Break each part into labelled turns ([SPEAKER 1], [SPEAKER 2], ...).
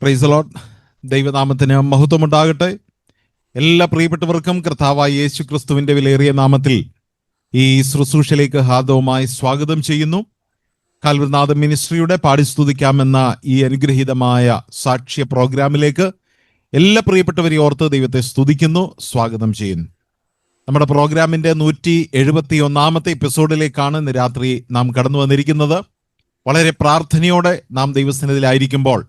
[SPEAKER 1] Praise the Lord. ദൈവനാമത്തിന് മഹത്വമുണ്ടാകട്ടെ. എല്ലാ പ്രിയപ്പെട്ടവർക്കും കർത്താവായ യേശു ക്രിസ്തുവിന്റെ വിലയേറിയ നാമത്തിൽ ഈ ശുശ്രൂഷയിലേക്ക് ഹാർദവമായി സ്വാഗതം ചെയ്യുന്നു. കാൽവരിനാഥ മിനിസ്ട്രിയുടെ പാടിസ്തുതിക്കാമെന്ന ഈ അനുഗ്രഹീതമായ സാക്ഷ്യ പ്രോഗ്രാമിലേക്ക് എല്ലാ പ്രിയപ്പെട്ടവരെയും ഓർത്ത് ദൈവത്തെ സ്തുതിക്കുന്നു, സ്വാഗതം ചെയ്യുന്നു. നമ്മുടെ പ്രോഗ്രാമിന്റെ 171 എപ്പിസോഡിലേക്കാണ് ഇന്ന് രാത്രി നാം കടന്നു വന്നിരിക്കുന്നത്. വളരെ പ്രാർത്ഥനയോടെ നാം ദൈവസന്നിധിയിലായിരിക്കുമ്പോൾ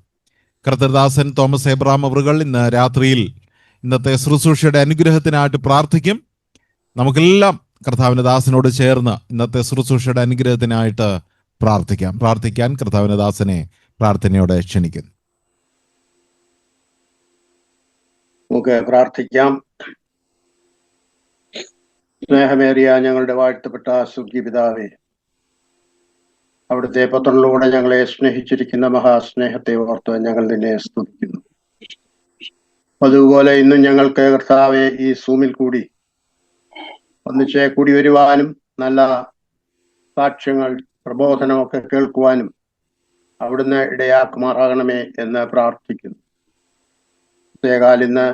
[SPEAKER 1] കർത്തൃദാസൻ തോമസ് എബ്രഹാം അവറുകൾ ഇന്ന് രാത്രിയിൽ ഇന്നത്തെ ശുശ്രൂഷയുടെ അനുഗ്രഹത്തിനായിട്ട് പ്രാർത്ഥിക്കും. നമുക്കെല്ലാം കർത്താവിന്റെ ദാസനോട് ചേർന്ന് ഇന്നത്തെ ശുശ്രൂഷയുടെ അനുഗ്രഹത്തിനായിട്ട് പ്രാർത്ഥിക്കാൻ കർത്താവിന്റെ ദാസനെ പ്രാർത്ഥനയോടെ ക്ഷണിക്കുന്നു.
[SPEAKER 2] നമുക്ക് പ്രാർത്ഥിക്കാം. സ്നേഹമേറിയ ഞങ്ങളുടെ വാഴ്ത്തപ്പെട്ട സ്വർഗീയ പിതാവേ, അവിടുത്തെ പുത്രനിലൂടെ ഞങ്ങളെ സ്നേഹിച്ചിരിക്കുന്ന മഹാസ്നേഹത്തെ ഓർത്ത് ഞങ്ങൾ നിന്നെ സ്തുതിക്കുന്നു. അതുപോലെ ഇന്നും ഞങ്ങൾക്ക് കർത്താവെ ഈ സൂമിൽ കൂടി ഒന്നിച്ച് കൂടി വരുവാനും നല്ല സാക്ഷ്യങ്ങൾ പ്രബോധനമൊക്കെ കേൾക്കുവാനും അവിടുന്ന് ഇടയാക്കുമാറാകണമേ എന്ന് പ്രാർത്ഥിക്കുന്നു. പ്രത്യേകാൽ ഇന്ന്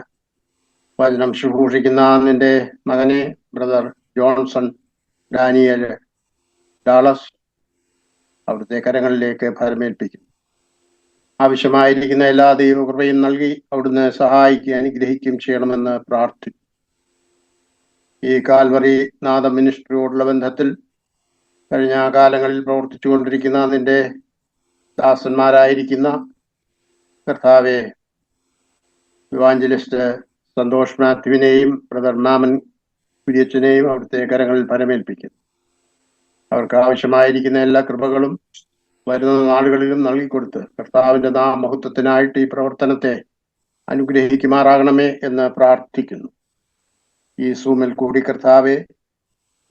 [SPEAKER 2] വചനം ശുശ്രൂഷിക്കുന്ന നിന്റെ മകനെ ബ്രദർ ജോൺസൺ ഡാനിയൽ ഡാളസ് അവിടുത്തെ കരങ്ങളിലേക്ക് ഫലമേൽപ്പിക്കും. ആവശ്യമായിരിക്കുന്ന എല്ലാ ദൈവകൃപയും നൽകി അവിടുന്ന് സഹായിക്കുകയും അനുഗ്രഹിക്കുകയും ചെയ്യണമെന്ന് പ്രാർത്ഥിക്കും. ഈ കാൽവറി നാഥ മിനിസ്ട്രിയോടുള്ള ബന്ധത്തിൽ കഴിഞ്ഞ കാലങ്ങളിൽ പ്രവർത്തിച്ചു കൊണ്ടിരിക്കുന്ന നിന്റെ ദാസന്മാരായിരിക്കുന്ന കർത്താവെ ഇവാഞ്ചലിസ്റ്റ് സന്തോഷ് മാത്യുവിനെയും ബ്രദർ മാമൻ കുര്യച്ചനെയും അവിടുത്തെ കരങ്ങളിൽ ഫലമേൽപ്പിക്കും. അവർക്ക് ആവശ്യമായിരിക്കുന്ന എല്ലാ കൃപകളും വരുന്ന നാളുകളിലും നൽകിക്കൊടുത്ത് കർത്താവിന്റെ മഹത്വത്തിനായിട്ട് ഈ പ്രവർത്തനത്തെ അനുഗ്രഹിക്കുമാറാകണമേ എന്ന് പ്രാർത്ഥിക്കുന്നു. ഈ സൂമിൽ കൂടി കർത്താവെ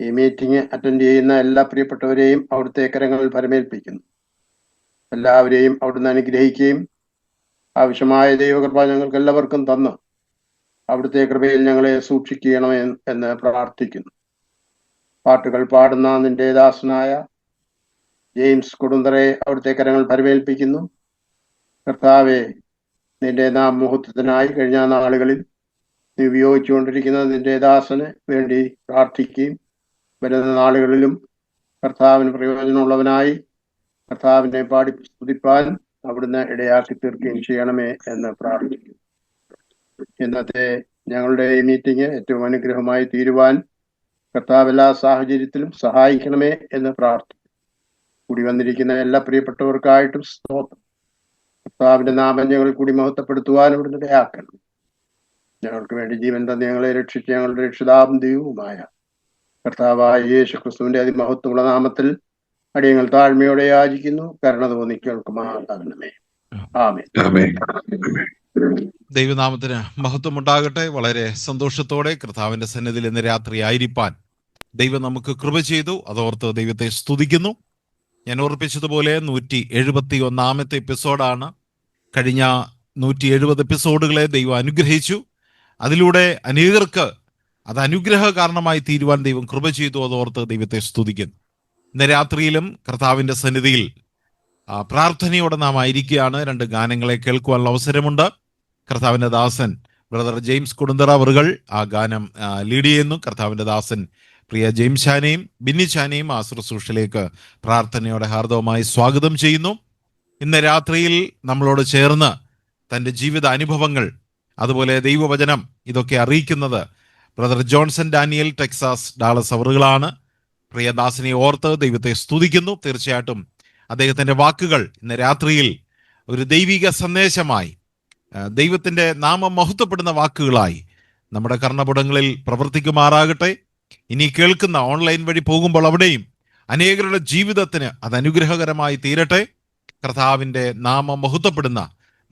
[SPEAKER 2] ഈ മീറ്റിംഗ് അറ്റൻഡ് ചെയ്യുന്ന എല്ലാ പ്രിയപ്പെട്ടവരെയും അവിടുത്തെ കരങ്ങളിൽ ഫലമേൽപ്പിക്കുന്നു. എല്ലാവരെയും അവിടുന്ന് അനുഗ്രഹിക്കുകയും ആവശ്യമായ ദൈവകൃപ ഞങ്ങൾക്ക് എല്ലാവർക്കും തന്ന് അവിടുത്തെ കൃപയിൽ ഞങ്ങളെ സൂക്ഷിക്കണമേ എന്ന് പ്രാർത്ഥിക്കുന്നു. പാട്ടുകൾ പാടുന്ന നിന്റെ ദാസനായ ജെയിംസ് കൊടുന്തറെ അവിടുത്തെ കരങ്ങൾ ഫലമേൽപ്പിക്കുന്നു. കർത്താവെ, നിന്റെ മഹത്വത്തിനായി കഴിഞ്ഞ നാളുകളിൽ നീ ഉപയോഗിച്ചുകൊണ്ടിരിക്കുന്ന നിന്റെ ദാസന് വേണ്ടി പ്രാർത്ഥിക്കുകയും വരുന്ന നാളുകളിലും കർത്താവിന് പ്രയോജനമുള്ളവനായി കർത്താവിനെ പാടി സ്തുതിപ്പാൻ അവിടുന്ന് ഇടയാക്കി തീർക്കുകയും ചെയ്യണമേ എന്ന് പ്രാർത്ഥിക്കുന്നു. ഇന്നത്തെ ഞങ്ങളുടെ ഈ മീറ്റിംഗ് ഏറ്റവും അനുഗ്രഹമായി തീരുവാൻ കർത്താവ് എല്ലാ സാഹചര്യത്തിലും സഹായിക്കണമേ എന്ന് പ്രാർത്ഥിക്കുന്നു. കൂടി വന്നിരിക്കുന്ന എല്ലാ പ്രിയപ്പെട്ടവർക്കായിട്ടും സ്തോത്രം. കർത്താവിന്റെ നാമം ഞങ്ങൾ കൂടി മഹത്വപ്പെടുത്തുവാൻ ഇവിടുന്ന് ഇടയാക്കണം. ഞങ്ങൾക്ക് വേണ്ടി ജീവൻ തന്നെ ഞങ്ങളെ രക്ഷിച്ച് ഞങ്ങളുടെ രക്ഷിതാവും ദൈവവുമായ കർത്താവായ യേശു ക്രിസ്തുവിന്റെ അതിമഹത്വമുള്ള നാമത്തിൽ അടിയങ്ങൾ താഴ്മയോടെ യാചിക്കുന്നു. കരുണ തോന്നി കേൾക്കുമാറാകണമേ. ആമേൻ.
[SPEAKER 1] ദൈവനാമത്തിന് മഹത്വമുണ്ടാകട്ടെ. വളരെ സന്തോഷത്തോടെ കർത്താവിന്റെ സന്നിധിയിൽ ഇന്ന് രാത്രി ആയിരിക്കാൻ ദൈവം നമുക്ക് കൃപ ചെയ്തു. അതോർത്ത് ദൈവത്തെ സ്തുതിക്കുന്നു. ഞാൻ ഓർപ്പിച്ചതുപോലെ 171 എപ്പിസോഡാണ്. കഴിഞ്ഞ 170 എപ്പിസോഡുകളെ ദൈവം അനുഗ്രഹിച്ചു. അതിലൂടെ അനേകർക്ക് അത് അനുഗ്രഹ കാരണമായി തീരുവാൻ ദൈവം കൃപ ചെയ്തു. അതോർത്ത് ദൈവത്തെ സ്തുതിക്കുന്നു. ഇന്ന് രാത്രിയിലും കർത്താവിന്റെ സന്നിധിയിൽ പ്രാർത്ഥനയോടെ നാം ആയിരിക്കുകയാണ്. 2 ഗാനങ്ങളെ കേൾക്കുവാനുള്ള അവസരമുണ്ട്. കർത്താവിന്റെ ദാസൻ ബ്രദർ ജെയിംസ് കൊടുന്തറ അവറുകൾ ആ ഗാനം ലീഡ് ചെയ്യുന്നു. കർത്താവിന്റെ ദാസൻ പ്രിയ ജെയിംസ് ചാനെയും ബിന്നി ചാനെയും ആ ശുശ്രൂഷയിലേക്ക് പ്രാർത്ഥനയോടെ ഹാർദവമായി സ്വാഗതം ചെയ്യുന്നു. ഇന്ന് രാത്രിയിൽ നമ്മളോട് ചേർന്ന് തൻ്റെ ജീവിത അനുഭവങ്ങൾ, അതുപോലെ ദൈവവചനം ഇതൊക്കെ അറിയിക്കുന്നത് brother Johnson Daniel Texas Dallas അവറുകളാണ്. പ്രിയദാസിനെ ഓർത്ത് ദൈവത്തെ സ്തുതിക്കുന്നു. തീർച്ചയായിട്ടും അദ്ദേഹത്തിന്റെ വാക്കുകൾ ഇന്ന് രാത്രിയിൽ ഒരു ദൈവിക സന്ദേശമായി, ദൈവത്തിന്റെ നാമം മഹത്വപ്പെടുന്ന വാക്കുകളായി നമ്മുടെ കർണപുടങ്ങളിൽ പ്രവർത്തിക്കുമാറാകട്ടെ. ഇനി കേൾക്കുന്ന ഓൺലൈൻ വഴി പോകുമ്പോൾ അവിടെയും അനേകരുടെ ജീവിതത്തിന് അത് അനുഗ്രഹകരമായി തീരട്ടെ. കർത്താവിന്റെ നാമം മഹത്വപ്പെടുന്ന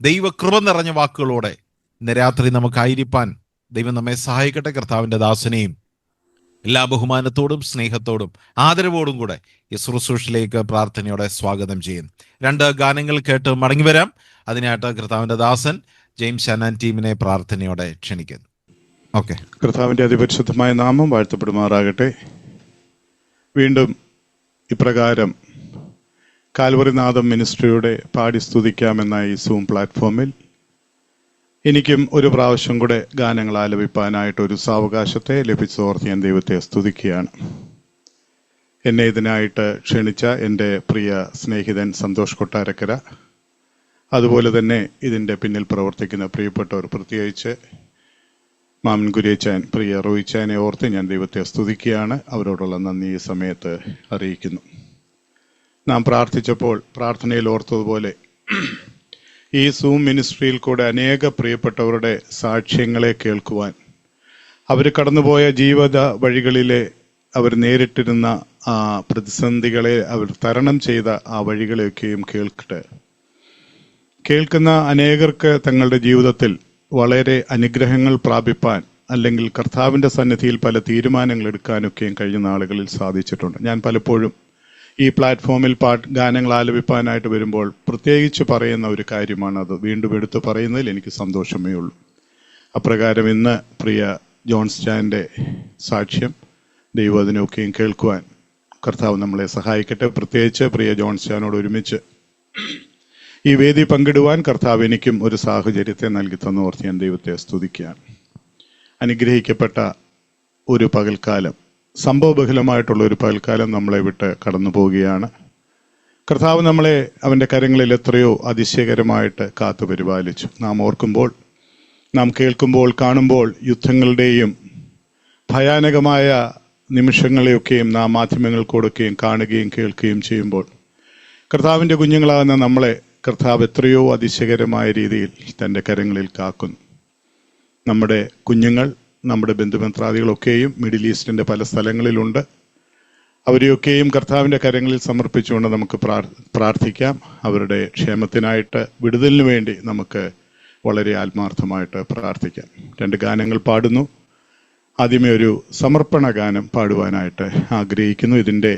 [SPEAKER 1] ദൈവകൃപ നിറഞ്ഞ വാക്കുകളോടെ ഇന്ന് രാത്രി നമുക്കായിരിക്കാൻ ദൈവം നമ്മെ സഹായിക്കട്ടെ. കർത്താവിന്റെ ദാസനെയും എല്ലാ ബഹുമാനത്തോടും സ്നേഹത്തോടും ആദരവോടും കൂടെ ഈ ശുശ്രൂഷയിലേക്ക് പ്രാർത്ഥനയോടെ സ്വാഗതം ചെയ്യുന്നു. 2 ഗാനങ്ങൾ കേട്ട് മടങ്ങി വരാം. അതിനായിട്ട് കർത്താവിന്റെ ദാസൻ ജെയിംസ് ഷാനാൻ ടീമിനെ പ്രാർത്ഥനയോടെ ക്ഷണിക്കുന്നു. ഓക്കെ.
[SPEAKER 3] കർത്താവിന്റെ അതിപരിശുദ്ധമായ നാമം വാഴ്ത്തപ്പെടുമാറാകട്ടെ. വീണ്ടും ഇപ്രകാരം കാൽവറിനാഥം മിനിസ്ട്രിയുടെ പാടി സ്തുതിക്കാമെന്ന ഈ സൂം പ്ലാറ്റ്ഫോമിൽ എനിക്കും ഒരു പ്രാവശ്യം കൂടെ ഗാനങ്ങൾ ആലപിപ്പാനായിട്ട് ഒരു സാവകാശത്തെ ലഭിച്ചതോർത്ത് ഞാൻ ദൈവത്തെ സ്തുതിക്കുകയാണ്. എന്നെ ഇതിനായിട്ട് ക്ഷണിച്ച എൻ്റെ പ്രിയ സ്നേഹിതൻ സന്തോഷ് കൊട്ടാരക്കര, അതുപോലെ തന്നെ ഇതിൻ്റെ പിന്നിൽ പ്രവർത്തിക്കുന്ന പ്രിയപ്പെട്ടവർ, പ്രത്യേകിച്ച് മാമൻ കുര്യച്ചാൻ, പ്രിയ റോയിച്ചാനെ ഓർത്ത് ഞാൻ ദൈവത്തെ സ്തുതിക്കുകയാണ്. അവരോടുള്ള നന്ദി ഈ സമയത്ത് അറിയിക്കുന്നു. നാം പ്രാർത്ഥിച്ചപ്പോൾ പ്രാർത്ഥനയിൽ ഓർത്തതുപോലെ ഈ സൂം മിനിസ്ട്രിയിൽ കൂടെ അനേക പ്രിയപ്പെട്ടവരുടെ സാക്ഷ്യങ്ങളെ കേൾക്കുവാൻ, അവർ കടന്നുപോയ ജീവിത വഴികളിലെ അവർ നേരിട്ടിരുന്ന ആ പ്രതിസന്ധികളെ അവർ തരണം ചെയ്ത ആ വഴികളെയൊക്കെയും കേൾക്കുന്ന അനേകർക്ക് തങ്ങളുടെ ജീവിതത്തിൽ വളരെ അനുഗ്രഹങ്ങൾ പ്രാപിപ്പാൻ, അല്ലെങ്കിൽ കർത്താവിൻ്റെ സന്നിധിയിൽ പല തീരുമാനങ്ങൾ എടുക്കാനൊക്കെയും കഴിഞ്ഞ നാളുകളിൽ സാധിച്ചിട്ടുണ്ട്. ഞാൻ പലപ്പോഴും ഈ പ്ലാറ്റ്ഫോമിൽ ഗാനങ്ങൾ ആലപിപ്പാനായിട്ട് വരുമ്പോൾ പ്രത്യേകിച്ച് പറയുന്ന ഒരു കാര്യമാണത്. വീണ്ടും എടുത്ത് പറയുന്നതിൽ എനിക്ക് സന്തോഷമേ ഉള്ളൂ. അപ്രകാരം ഇന്ന് പ്രിയ ജോൺസ് ചാൻ്റെ സാക്ഷ്യം ദൈവം അതിനൊക്കെയും കേൾക്കുവാൻ കർത്താവ് നമ്മളെ സഹായിക്കട്ടെ. പ്രത്യേകിച്ച് പ്രിയ ജോൺസ് ചാനോട് ഒരുമിച്ച് ഈ വേദി പങ്കിടുവാൻ കർത്താവ് എനിക്കും ഒരു സാഹചര്യത്തെ നൽകി തന്നോർത്ത് ഞാൻ ദൈവത്തെ സ്തുതിക്കുകയാണ്. അനുഗ്രഹിക്കപ്പെട്ട ഒരു പകൽക്കാലം, സംഭവബഹുലമായിട്ടുള്ള ഒരു പകൽക്കാലം നമ്മളെ വിട്ട് കടന്നു പോവുകയാണ്. കർത്താവ് നമ്മളെ അവൻ്റെ കരങ്ങളിൽ എത്രയോ അതിശയകരമായിട്ട് കാത്തു പരിപാലിച്ചു. നാം ഓർക്കുമ്പോൾ, നാം കേൾക്കുമ്പോൾ, കാണുമ്പോൾ യുദ്ധങ്ങളുടെയും ഭയാനകമായ നിമിഷങ്ങളെയൊക്കെയും നാം മാധ്യമങ്ങൾക്കൂടെയൊക്കെയും കാണുകയും കേൾക്കുകയും ചെയ്യുമ്പോൾ കർത്താവിൻ്റെ കുഞ്ഞുങ്ങളാകുന്ന നമ്മളെ കർത്താവ് എത്രയോ അതിശയകരമായ രീതിയിൽ തൻ്റെ കരങ്ങളിൽ കാക്കുന്നു. നമ്മുടെ കുഞ്ഞുങ്ങൾ, നമ്മുടെ ബന്ധുമിത്രാദികളൊക്കെയും മിഡിൽ ഈസ്റ്റിൻ്റെ പല സ്ഥലങ്ങളിലുണ്ട്. അവരെയൊക്കെയും കർത്താവിൻ്റെ കരങ്ങളിൽ സമർപ്പിച്ചുകൊണ്ട് നമുക്ക് പ്രാർത്ഥിക്കാം. അവരുടെ ക്ഷേമത്തിനായിട്ട്, വിടുതലിന് വേണ്ടി നമുക്ക് വളരെ ആത്മാർത്ഥമായിട്ട് പ്രാർത്ഥിക്കാം. 2 ഗാനങ്ങൾ പാടുന്നു. ആദ്യമേ ഒരു സമർപ്പണ ഗാനം പാടുവാനായിട്ട് ആഗ്രഹിക്കുന്നു. ഇതിൻ്റെ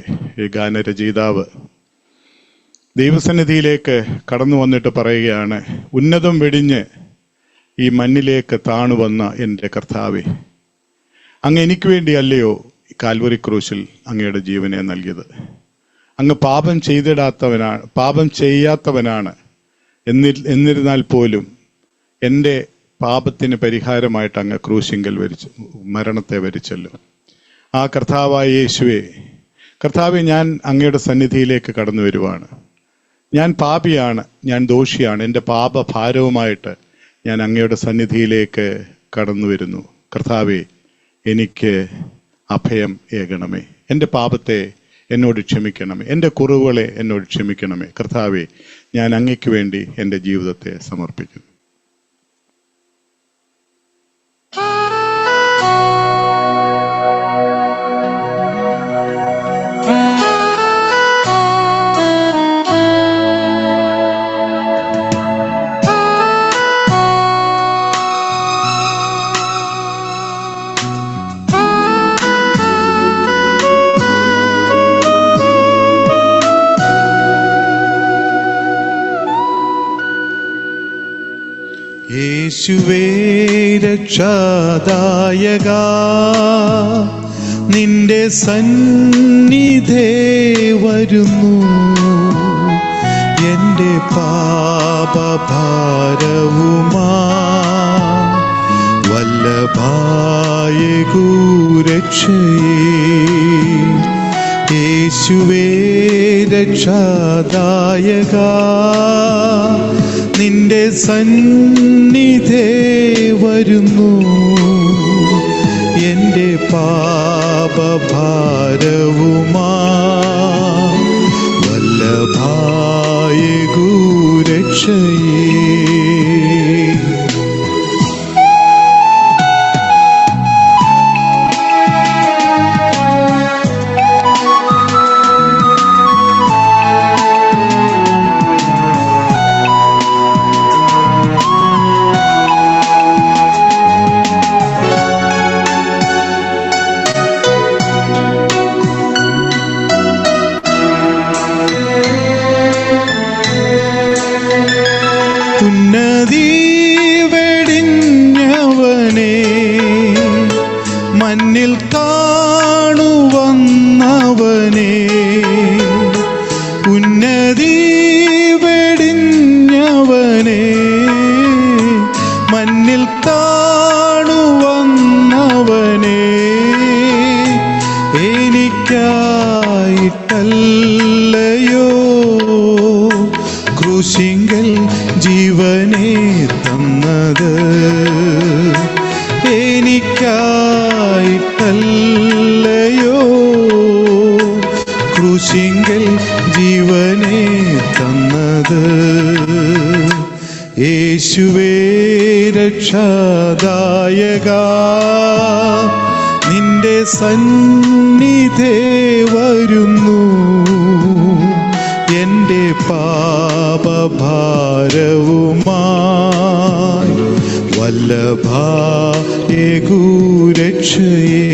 [SPEAKER 3] ഗാനരചയിതാവ് ദൈവസന്നിധിയിലേക്ക് കടന്നു വന്നിട്ട് പറയുകയാണ്: ഉന്നതം വെടിഞ്ഞ് ഈ മണ്ണിലേക്ക് താണു വന്ന എൻ്റെ കർത്താവേ, അങ്ങ് എനിക്ക് വേണ്ടിയല്ലയോ കാൽവറി ക്രൂശിൽ അങ്ങയുടെ ജീവനെ നൽകിയത്? അങ്ങ് പാപം ചെയ്യാത്തവനാണ്. എന്നിരുന്നാൽ പോലും എൻ്റെ പാപത്തിന് പരിഹാരമായിട്ട് അങ്ങ് ക്രൂശിങ്കൽ മരണത്തെ വരിച്ചല്ലോ. ആ കർത്താവായ യേശുവേ, കർത്താവെ, ഞാൻ അങ്ങയുടെ സന്നിധിയിലേക്ക് കടന്നു വരുവാണ്. ഞാൻ പാപിയാണ്, ഞാൻ ദോഷിയാണ്. എൻ്റെ പാപഭാരവുമായിട്ട് ഞാൻ അങ്ങയുടെ സന്നിധിയിലേക്ക് കടന്നു വരുന്നു. കർത്താവെ, എനിക്ക് അഭയം ഏകണമേ. എൻ്റെ പാപത്തെ എന്നോട് ക്ഷമിക്കണമേ. എൻ്റെ കുറവുകളെ എന്നോട് ക്ഷമിക്കണമേ. കർത്താവെ, ഞാൻ അങ്ങയ്ക്ക് വേണ്ടി എൻ്റെ ജീവിതത്തെ സമർപ്പിക്കുന്നു.
[SPEAKER 4] യേശുവേ രക്ഷാദായക, നിന്റെ സന്നിധേ വരുന്നു. എൻ്റെ പാപഭാരവുമാ വല്ലഭായ ഗുരക്ഷയേ. യേശുവേ രക്ഷാദായക, നിന്റെ സന്നിധേ വരുന്നു. എൻ്റെ പാപഭാരവുമാ വല്ലഭായ ഗുരക്ഷയേ. ഉന്നതി വെടിഞ്ഞവനെ മണ്ണിൽ കാണുവന്നവനെ, ഉന്നതി ജീവനെ തന്നത് എനിക്കായിട്ടല്ലയോ, ക്രൂശിങ്കൽ ജീവനെ തന്നത്. യേശുവേ രക്ഷാദായകാ, നിന്റെ സന്നിധേ വരുന്നു, എൻ്റെ പാപഭാരവുമായി വല്ലഭായേകൂരക്ഷയേ.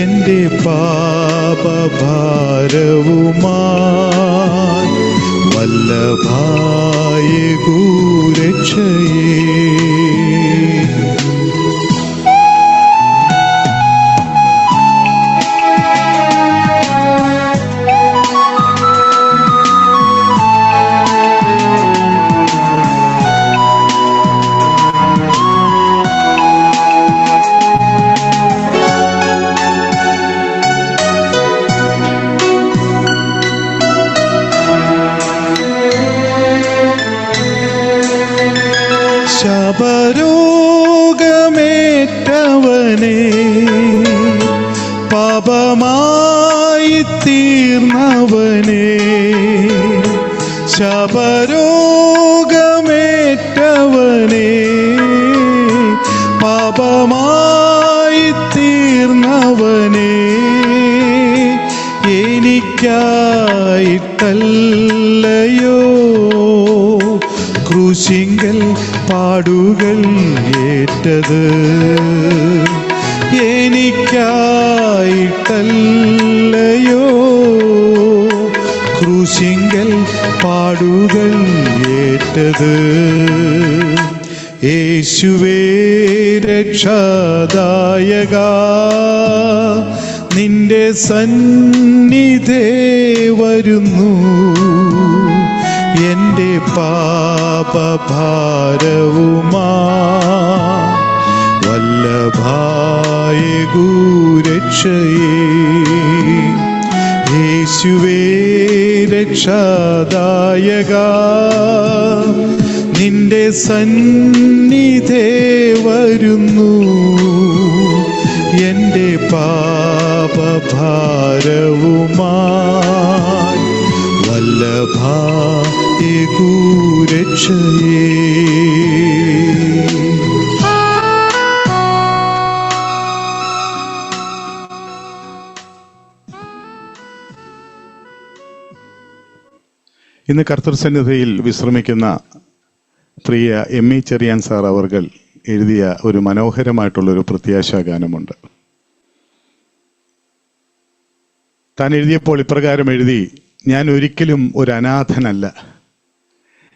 [SPEAKER 4] എൻ്റെ പാപഭാരവുമായി വല്ലഭായേകൂരക്ഷയേ. ശാപരോഗമേറ്റവനെ, പാപമായി തീർന്നവനെ, ശാപരോഗമേറ്റവനെ, പാപമായി തീർന്നവനെ, എനിക്കായിട്ടല്ലയോ ക്രൂശിങ്കൽ പാടുകൾ ഏറ്റത്. എനിക്കായിട്ടല്ലയോ ക്രൂശിങ്കൽ പാടുകൾ ഏറ്റത്. യേശുവേ രക്ഷാദായകാ, നിന്റെ സന്നിധേ വരുന്നു, എൻ്റെ പാപഭാരവുമായി വല്ലഭായേകൂരക്ഷയേ. യേശുവേ രക്ഷാദായകാ, നിന്റെ സന്നിധേ വരുന്നു, എൻ്റെ പാപഭാരവുമായി വല്ലഭായേകൂരക്ഷയേ.
[SPEAKER 3] ഇന്ന് കർത്തൃസന്നിധിയിൽ വിശ്രമിക്കുന്ന പ്രിയ എം ഇ ചെറിയാൻ സാർ അവർകൾ എഴുതിയ ഒരു മനോഹരമായിട്ടുള്ളൊരു പ്രത്യാശാഗാനമുണ്ട്. താൻ എഴുതിയപ്പോൾ ഇപ്രകാരം എഴുതി: ഞാൻ ഒരിക്കലും ഒരു അനാഥനല്ല,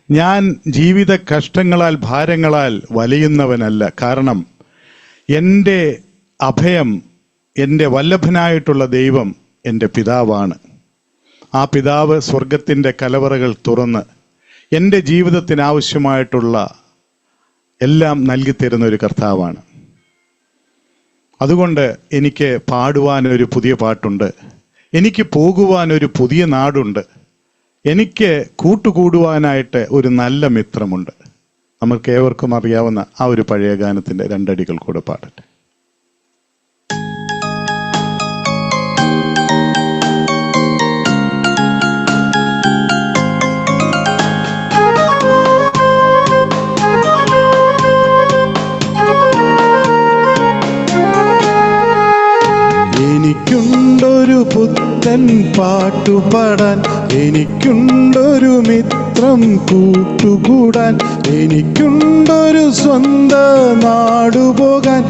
[SPEAKER 3] ഞാൻ ജീവിത കഷ്ടങ്ങളാൽ ഭാരങ്ങളാൽ വലയുന്നവനല്ല. കാരണം എൻ്റെ അഭയം എൻ്റെ വല്ലഭനായിട്ടുള്ള ദൈവം എൻ്റെ പിതാവാണ്. ആ പിതാവ് സ്വർഗത്തിൻ്റെ കലവറകൾ തുറന്ന് എൻ്റെ ജീവിതത്തിനാവശ്യമായിട്ടുള്ള എല്ലാം നൽകിത്തരുന്ന ഒരു കർത്താവാണ്. അതുകൊണ്ട് എനിക്ക് പാടുവാനൊരു പുതിയ പാട്ടുണ്ട്, എനിക്ക് പോകുവാനൊരു പുതിയ നാടുണ്ട്, എനിക്ക് കൂട്ടുകൂടുവാനായിട്ട് ഒരു നല്ല മിത്രമുണ്ട്. നമുക്ക് ഏവർക്കും അറിയാവുന്ന ആ ഒരു പഴയ ഗാനത്തിൻ്റെ രണ്ടടികൾ കൂടെ പാടട്ടെ.
[SPEAKER 4] എനിക്കുണ്ടൊരു പുത്തൻ പാട്ടുപാടാൻ, എനിക്കുണ്ടൊരു മിത്രം കൂട്ടുകൂടാൻ, എനിക്കുണ്ടൊരു സ്വന്തം നാടുപോകാൻ,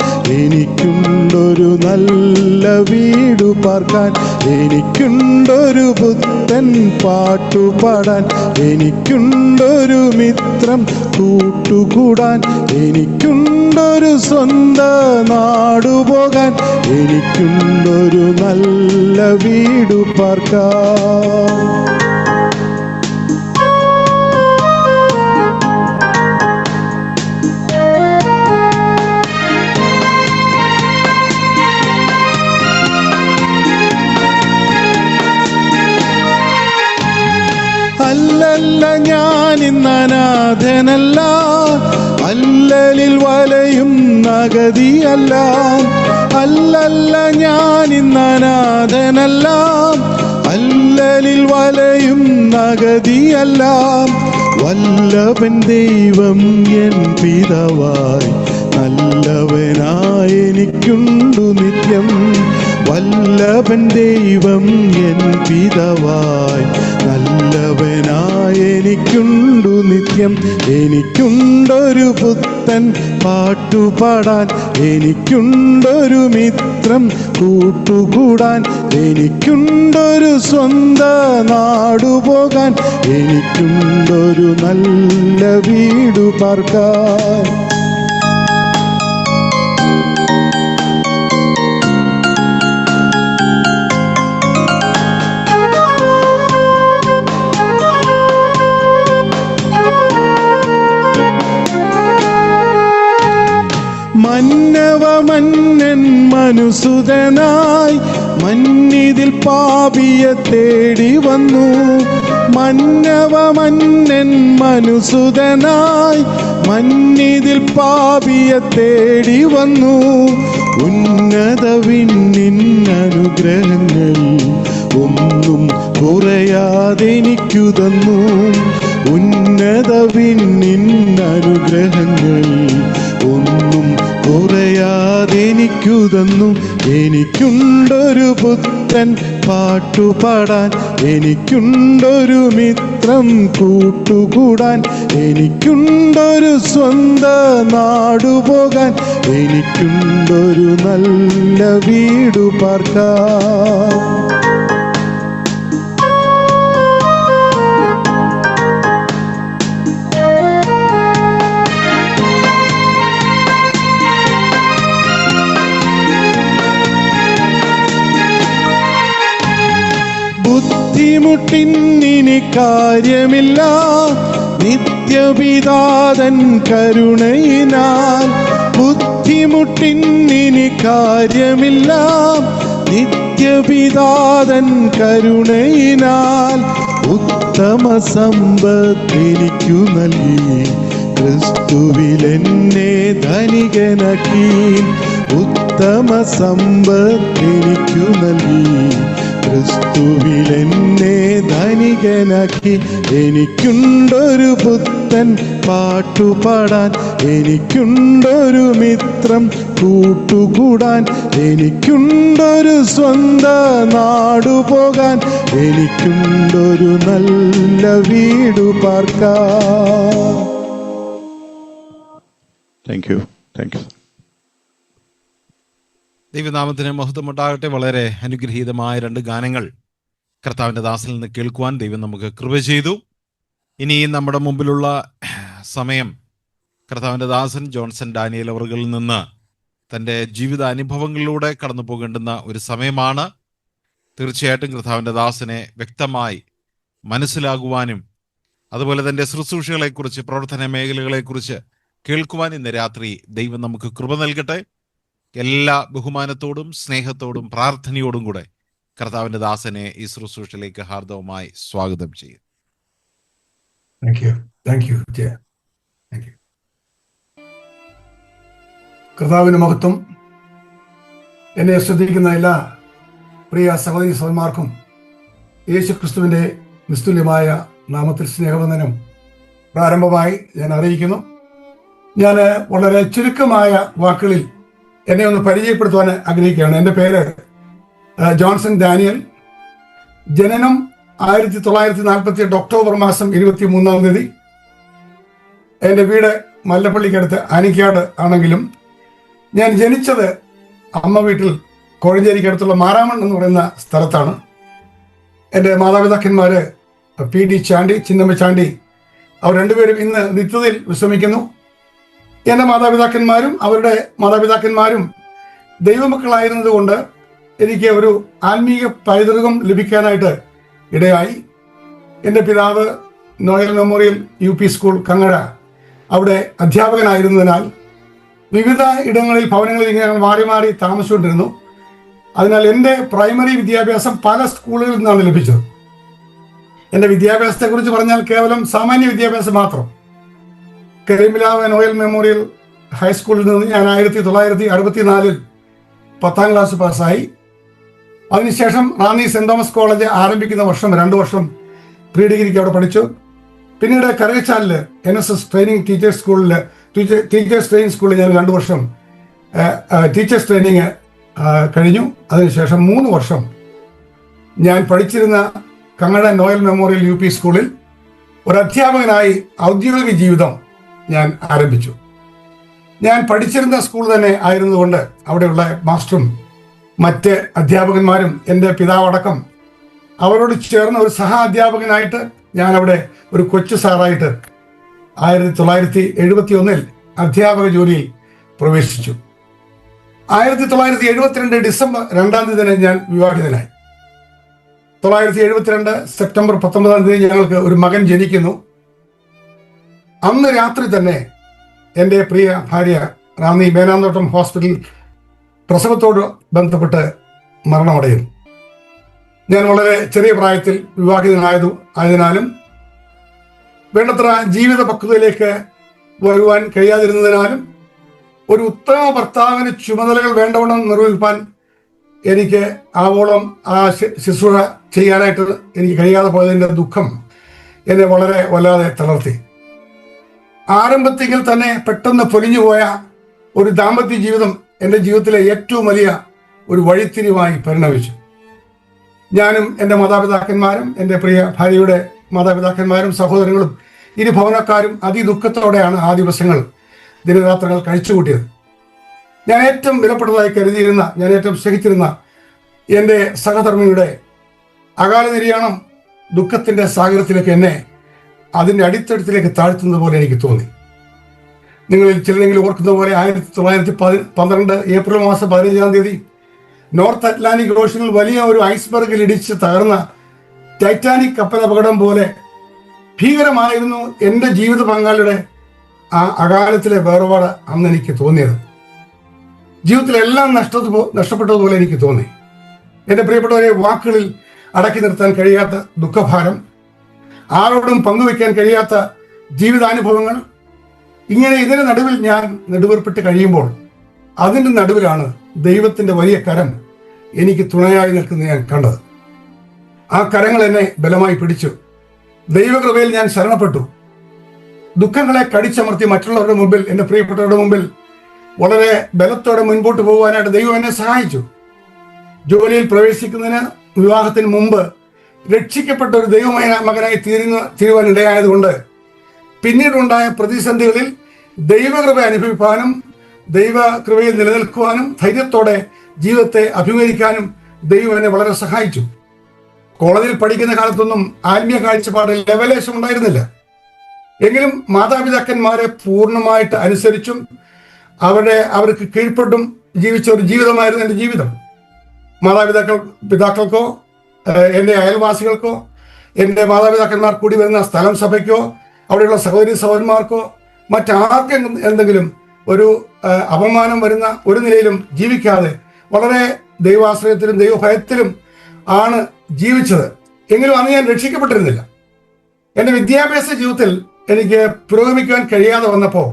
[SPEAKER 4] എനിക്കുണ്ടൊരു നല്ല വീടു പാർക്കാൻ, എനിക്കുണ്ടൊരു പുത്തൻ പാട്ടുപാടാൻ, എനിക്കുണ്ടൊരു മിത്രം കൂട്ടുകൂടാൻ, എനിക്കുണ്ടൊരു സ്വന്തം നാടുപോകാൻ, എനിക്കുണ്ടൊരു നല്ല വീടു പാർക്കാൻ. അല്ലല്ല ഞാൻ ഇന്നനാഥനല്ല, അല്ലലിൽ വലയും നഗതിയല്ല. അല്ലല്ല ഞാൻ ഇന്നനാഥനല്ല, അല്ലലിൽ വലയും നഗതിയല്ല. വല്ലഭൻ ദൈവം എൻ പിതാവായി, നല്ലവനായി എനിക്കുണ്ടു നിത്യം. വല്ലഭൻ ദൈവം എൻ പിതാവായി, നല്ലവനായി എനിക്കുണ്ടു നിത്യം. എനിക്കുണ്ടൊരു പുത്തൻ പാട്ടുപാടാൻ, എനിക്കുണ്ടൊരു മിത്രം കൂട്ടുകൂടാൻ, എനിക്കുണ്ടൊരു സ്വന്ത നാടുപോകാൻ, എനിക്കുണ്ടൊരു നല്ല വീടു പാർക്കാൻ. മന്നവമന്നൻ മനുസുതനായി മന്നിതിൽ പാപിയെ തേടി വന്നു. മന്നവമന്നൻ മനുസുതനായി മന്നിതിൽ പാപിയെ തേടി വന്നു. ഉന്നത വിണ്ണിൻ അനുഗ്രഹങ്ങൾ ഒന്നും കുറയാതെനിക്കു തന്നു. ഉന്നത വിണ്ണിൻ അനുഗ്രഹങ്ങൾ ഒന്നും കുറയാതെനിക്കു തന്നു. എനിക്കുണ്ടൊരു പുത്തൻ പാട്ടുപാടാൻ, എനിക്കുണ്ടൊരു മിത്രം കൂട്ടുകൂടാൻ, എനിക്കുണ്ടൊരു സ്വന്ത നാടുപോകാൻ, എനിക്കുണ്ടൊരു നല്ല വീടു പാർക്കാൻ. ബുദ്ധിമുട്ടിന്നിനി കാര്യമില്ല, നിത്യപിതാതൻ കരുണയിനാൽ. ബുദ്ധിമുട്ടിന്നിനി കാര്യമില്ല, നിത്യപിതാതൻ കരുണയിനാൽ. ഉത്തമ സമ്പത്തെനിക്കു നൽകി, ക്രിസ്തുവിലെന്നെ ധനികനാക്കി. ഉത്തമ സമ്പത്തെനിക്കു നൽകി, ക്രിസ്തുവിലെന്നെ ധനികനാക്കി. എനിക്കുണ്ടൊരു പുത്തൻ പാട്ടുപാടാൻ, എനിക്കുണ്ടൊരു മിത്രം കൂട്ടുകൂടാൻ, എനിക്കുണ്ടൊരു സ്വന്ത നാടുപോകാൻ, എനിക്കുണ്ടൊരു നല്ല വീടു പാർക്കാൻ.
[SPEAKER 3] Thank you. Thank you.
[SPEAKER 1] ദൈവനാമത്തിന് മഹത്വമുണ്ടാകട്ടെ. വളരെ അനുഗ്രഹീതമായ രണ്ട് ഗാനങ്ങൾ കർത്താവിൻ്റെ ദാസിൽ നിന്ന് കേൾക്കുവാൻ ദൈവം നമുക്ക് കൃപ ചെയ്തു. ഇനി നമ്മുടെ മുമ്പിലുള്ള സമയം കർത്താവിൻ്റെ ദാസൻ ജോൺസൺ ഡാനിയൽ അവറുകളിൽ നിന്ന് തൻ്റെ ജീവിത അനുഭവങ്ങളിലൂടെ കടന്നു പോകേണ്ടുന്ന ഒരു സമയമാണ്. തീർച്ചയായിട്ടും കർത്താവിൻ്റെ ദാസനെ വ്യക്തമായി മനസ്സിലാകുവാനും അതുപോലെ തൻ്റെ ശുശ്രൂഷകളെക്കുറിച്ച്, പ്രവർത്തന മേഖലകളെക്കുറിച്ച് കേൾക്കുവാൻ ഇന്ന് രാത്രി ദൈവം നമുക്ക് കൃപ നൽകട്ടെ. എല്ലാ ബഹുമാനത്തോടും സ്നേഹത്തോടും പ്രാർത്ഥനയോടും കൂടെ കർത്താവിൻ്റെ ദാസനെ ഈ ശുശ്രൂഷയിലേക്ക് ഹാർദവമായി സ്വാഗതം ചെയ്യും.
[SPEAKER 5] കർത്താവിന് മഹത്വം. എന്നെ ശ്രദ്ധിക്കുന്ന എല്ലാ പ്രിയ സഹോദരി സഹോദരന്മാർക്കും യേശു ക്രിസ്തുവിൻ്റെ നിസ്തുല്യമായ നാമത്തിൽ സ്നേഹവന്ദനം പ്രാരംഭമായി ഞാൻ അറിയിക്കുന്നു. ഞാൻ വളരെ ചുരുക്കമായ വാക്കുകളിൽ എന്നെ ഒന്ന് പരിചയപ്പെടുത്തുവാൻ ആഗ്രഹിക്കുകയാണ്. എൻ്റെ പേര് ജോൺസൺ ഡാനിയൽ. ജനനം 1948 ഒക്ടോബർ മാസം 23 എൻ്റെ വീട് മല്ലപ്പള്ളിക്കടുത്ത് ആനിക്കാട് ആണെങ്കിലും ഞാൻ ജനിച്ചത് അമ്മ വീട്ടിൽ കോഴഞ്ചേരിക്കടുത്തുള്ള മാരാമൺ എന്ന് പറയുന്ന സ്ഥലത്താണ്. എൻ്റെ മാതാപിതാക്കന്മാർ PD ചാണ്ടി, ചിന്നമ്മ ചാണ്ടി, അവർ രണ്ടുപേരും ഇന്ന് നിത്യതയിൽ വിശ്രമിക്കുന്നു. എൻ്റെ മാതാപിതാക്കന്മാരും അവരുടെ മാതാപിതാക്കന്മാരും ദൈവമക്കളായിരുന്നത് കൊണ്ട് എനിക്ക് ഒരു ആത്മീയ പൈതൃകം ലഭിക്കാനായിട്ട് ഇടയായി. എൻ്റെ പിതാവ് Noel memorial UP school Kangazha അവിടെ അധ്യാപകനായിരുന്നതിനാൽ വിവിധ ഇടങ്ങളിൽ ഭവനങ്ങളിൽ ഇങ്ങനെ മാറി മാറി താമസിച്ചുകൊണ്ടിരുന്നു. അതിനാൽ എൻ്റെ പ്രൈമറി വിദ്യാഭ്യാസം പല സ്കൂളുകളിൽ നിന്നാണ് ലഭിച്ചത്. എൻ്റെ വിദ്യാഭ്യാസത്തെക്കുറിച്ച് പറഞ്ഞാൽ കേവലം സാമാന്യ വിദ്യാഭ്യാസം മാത്രം. കരിമിലാവ് നോയൽ മെമ്മോറിയൽ ഹൈസ്കൂളിൽ നിന്ന് ഞാൻ 1964 10ാം ക്ലാസ് പാസ്സായി. അതിനുശേഷം റാന്നി സെന്റ് തോമസ് കോളേജ് ആരംഭിക്കുന്ന വർഷം 2 വർഷം പ്രീ ഡിഗ്രിക്ക് അവിടെ പഠിച്ചു. പിന്നീട് കരകച്ചാലില് NSS ട്രെയിനിങ് ടീച്ചേഴ്സ് ട്രെയിനിങ് സ്കൂളിൽ ഞാൻ 2 വർഷം ടീച്ചേഴ്സ് ട്രെയിനിങ് കഴിഞ്ഞു. അതിനുശേഷം 3 വർഷം ഞാൻ പഠിച്ചിരുന്ന കങ്ങട നോയൽ മെമ്മോറിയൽ UP സ്കൂളിൽ ഒരു അധ്യാപകനായി ഔദ്യോഗിക ജീവിതം ഞാൻ ആരംഭിച്ചു. ഞാൻ പഠിച്ചിരുന്ന സ്കൂൾ തന്നെ ആയിരുന്നുകൊണ്ട് അവിടെയുള്ള മാസ്റ്ററും മറ്റ് അധ്യാപകന്മാരും എൻ്റെ പിതാവടക്കം അവരോട് ചേർന്ന ഒരു സഹ അധ്യാപകനായിട്ട് ഞാൻ അവിടെ ഒരു കൊച്ചു സാറായിട്ട് 1971 അധ്യാപക ജോലിയിൽ പ്രവേശിച്ചു. 1972 ഡിസംബർ 2 തന്നെ ഞാൻ വിവാഹിതനായി. 1972 സെപ്റ്റംബർ 19 ഞങ്ങൾക്ക് ഒരു മകൻ ജനിക്കുന്നു. അന്ന് രാത്രി തന്നെ എൻ്റെ പ്രിയ ഭാര്യ റാന്നി മേനാന്തോട്ടം ഹോസ്പിറ്റലിൽ പ്രസവത്തോട് ബന്ധപ്പെട്ട് മരണമടയുന്നു. ഞാൻ വളരെ ചെറിയ പ്രായത്തിൽ വിവാഹിതനായതിനാലും വേണ്ടത്ര ജീവിത പക്വതയിലേക്ക് വരുവാൻ കഴിയാതിരുന്നതിനാലും ഒരു ഉത്തമ ഭർത്താവിന് ചുമതലകൾ വേണ്ടവണ്ണം നിർവഹിപ്പാൻ എനിക്ക് ആവോളം ആ ശുശ്രൂഷ ചെയ്യാനായിട്ട് എനിക്ക് കഴിയാതെ പോയതിൻ്റെ ദുഃഖം എന്നെ വളരെ വല്ലാതെ തളർത്തി. ആരംഭത്തിൽ തന്നെ പെട്ടെന്ന് പൊലിഞ്ഞുപോയ ഒരു ദാമ്പത്യ ജീവിതം എൻ്റെ ജീവിതത്തിലെ ഏറ്റവും വലിയ ഒരു വഴിത്തിരിവായി പരിണമിച്ചു. ഞാനും എൻ്റെ മാതാപിതാക്കന്മാരും എൻ്റെ പ്രിയ ഭാര്യയുടെ മാതാപിതാക്കന്മാരും സഹോദരങ്ങളും ഇരുഭവനക്കാരും അതിദുഃഖത്തോടെയാണ് ആ ദിവസങ്ങൾ ദിനരാത്രങ്ങൾ കഴിച്ചുകൂട്ടിയത്. ഞാൻ ഏറ്റവും വിലപ്പെട്ടതായി കരുതിയിരുന്ന, ഞാൻ ഏറ്റവും സ്നേഹിച്ചിരുന്ന എൻ്റെ സഹധർമ്മിയുടെ അകാല നിര്യാണം ദുഃഖത്തിൻ്റെ സാഗരത്തിലേക്ക് എന്നെ അതിൻ്റെ അടിത്തടത്തിലേക്ക് താഴ്ത്തുന്നത് പോലെ എനിക്ക് തോന്നി. നിങ്ങളിൽ ചിലരെങ്കിലും ഓർക്കുന്ന പോലെ 1912 ഏപ്രിൽ മാസം 15-ാം തീയതി നോർത്ത് അറ്റ്ലാന്റിക് ഓഷനിൽ വലിയ ഒരു ഐസ്ബർഗിൽ ഇടിച്ച് തകർന്ന ടൈറ്റാനിക് കപ്പൽ അപകടം പോലെ ഭീകരമായിരുന്നു എൻ്റെ ജീവിത പങ്കാളിയുടെ ആ അകാലത്തിലെ വേർപാട് അന്ന് എനിക്ക് തോന്നിയത്. ജീവിതത്തിലെല്ലാം നഷ്ടപ്പെട്ടതുപോലെ എനിക്ക് തോന്നി. എൻ്റെ പ്രിയപ്പെട്ടവരെ, വാക്കുകളിൽ അടക്കി നിർത്താൻ കഴിയാത്ത ദുഃഖഭാരം, ആരോടും പങ്കുവെക്കാൻ കഴിയാത്ത ജീവിതാനുഭവങ്ങൾ, ഇങ്ങനെ ഇതിന് നടുവിൽ ഞാൻ നെടുവേർപ്പെട്ട് കഴിയുമ്പോൾ അതിൻ്റെ നടുവിലാണ് ദൈവത്തിൻ്റെ വലിയ കരം എനിക്ക് തുണയായി നിൽക്കുന്നത് ഞാൻ കണ്ടത്. ആ കരങ്ങൾ എന്നെ ബലമായി പിടിച്ചു. ദൈവകൃപയിൽ ഞാൻ ശരണപ്പെട്ടു. ദുഃഖങ്ങളെ കടിച്ചമർത്തി മറ്റുള്ളവരുടെ മുമ്പിൽ, എൻ്റെ പ്രിയപ്പെട്ടവരുടെ മുമ്പിൽ വളരെ ബലത്തോടെ മുൻപോട്ട് പോകുവാനായിട്ട് ദൈവം എന്നെ സഹായിച്ചു. ജോലിയിൽ പ്രവേശിക്കുന്നതിന് വിവാഹത്തിന് മുമ്പ് രക്ഷിക്കപ്പെട്ട ഒരു ദൈവമായ മകനായി തീരുവാൻ ഇടയായതുകൊണ്ട് പിന്നീടുണ്ടായ പ്രതിസന്ധികളിൽ ദൈവകൃപ അനുഭവിക്കാനും ദൈവകൃപയിൽ നിലനിൽക്കുവാനും ധൈര്യത്തോടെ ജീവിതത്തെ അഭിമുഖീകരിക്കാനും ദൈവം എന്നെ വളരെ സഹായിച്ചു. കോളേജിൽ പഠിക്കുന്ന കാലത്തൊന്നും ആത്മീയ കാഴ്ചപ്പാട് ലെവലേശം ഉണ്ടായിരുന്നില്ല. എങ്കിലും മാതാപിതാക്കന്മാരെ പൂർണ്ണമായിട്ട് അനുസരിച്ചും അവർക്ക് കീഴ്പ്പെട്ടും ജീവിച്ച ഒരു ജീവിതമായിരുന്നു എൻ്റെ ജീവിതം. പിതാക്കൾക്കോ എൻ്റെ അയൽവാസികൾക്കോ എൻ്റെ മാതാപിതാക്കന്മാർ കൂടി വരുന്ന സ്ഥലം സഭയ്ക്കോ അവിടെയുള്ള സഹോദരി സഹോദരന്മാർക്കോ മറ്റാർക്കും എന്തെങ്കിലും ഒരു അപമാനം വരുന്ന ഒരു നിലയിലും ജീവിക്കാതെ വളരെ ദൈവാശ്രയത്തിലും ദൈവഭയത്തിലും ആണ് ജീവിച്ചത്. എങ്കിലും അന്ന് ഞാൻ രക്ഷിക്കപ്പെട്ടിരുന്നില്ല. എൻ്റെ വിദ്യാഭ്യാസ ജീവിതത്തിൽ എനിക്ക് പുരോഗമിക്കാൻ കഴിയാതെ വന്നപ്പോൾ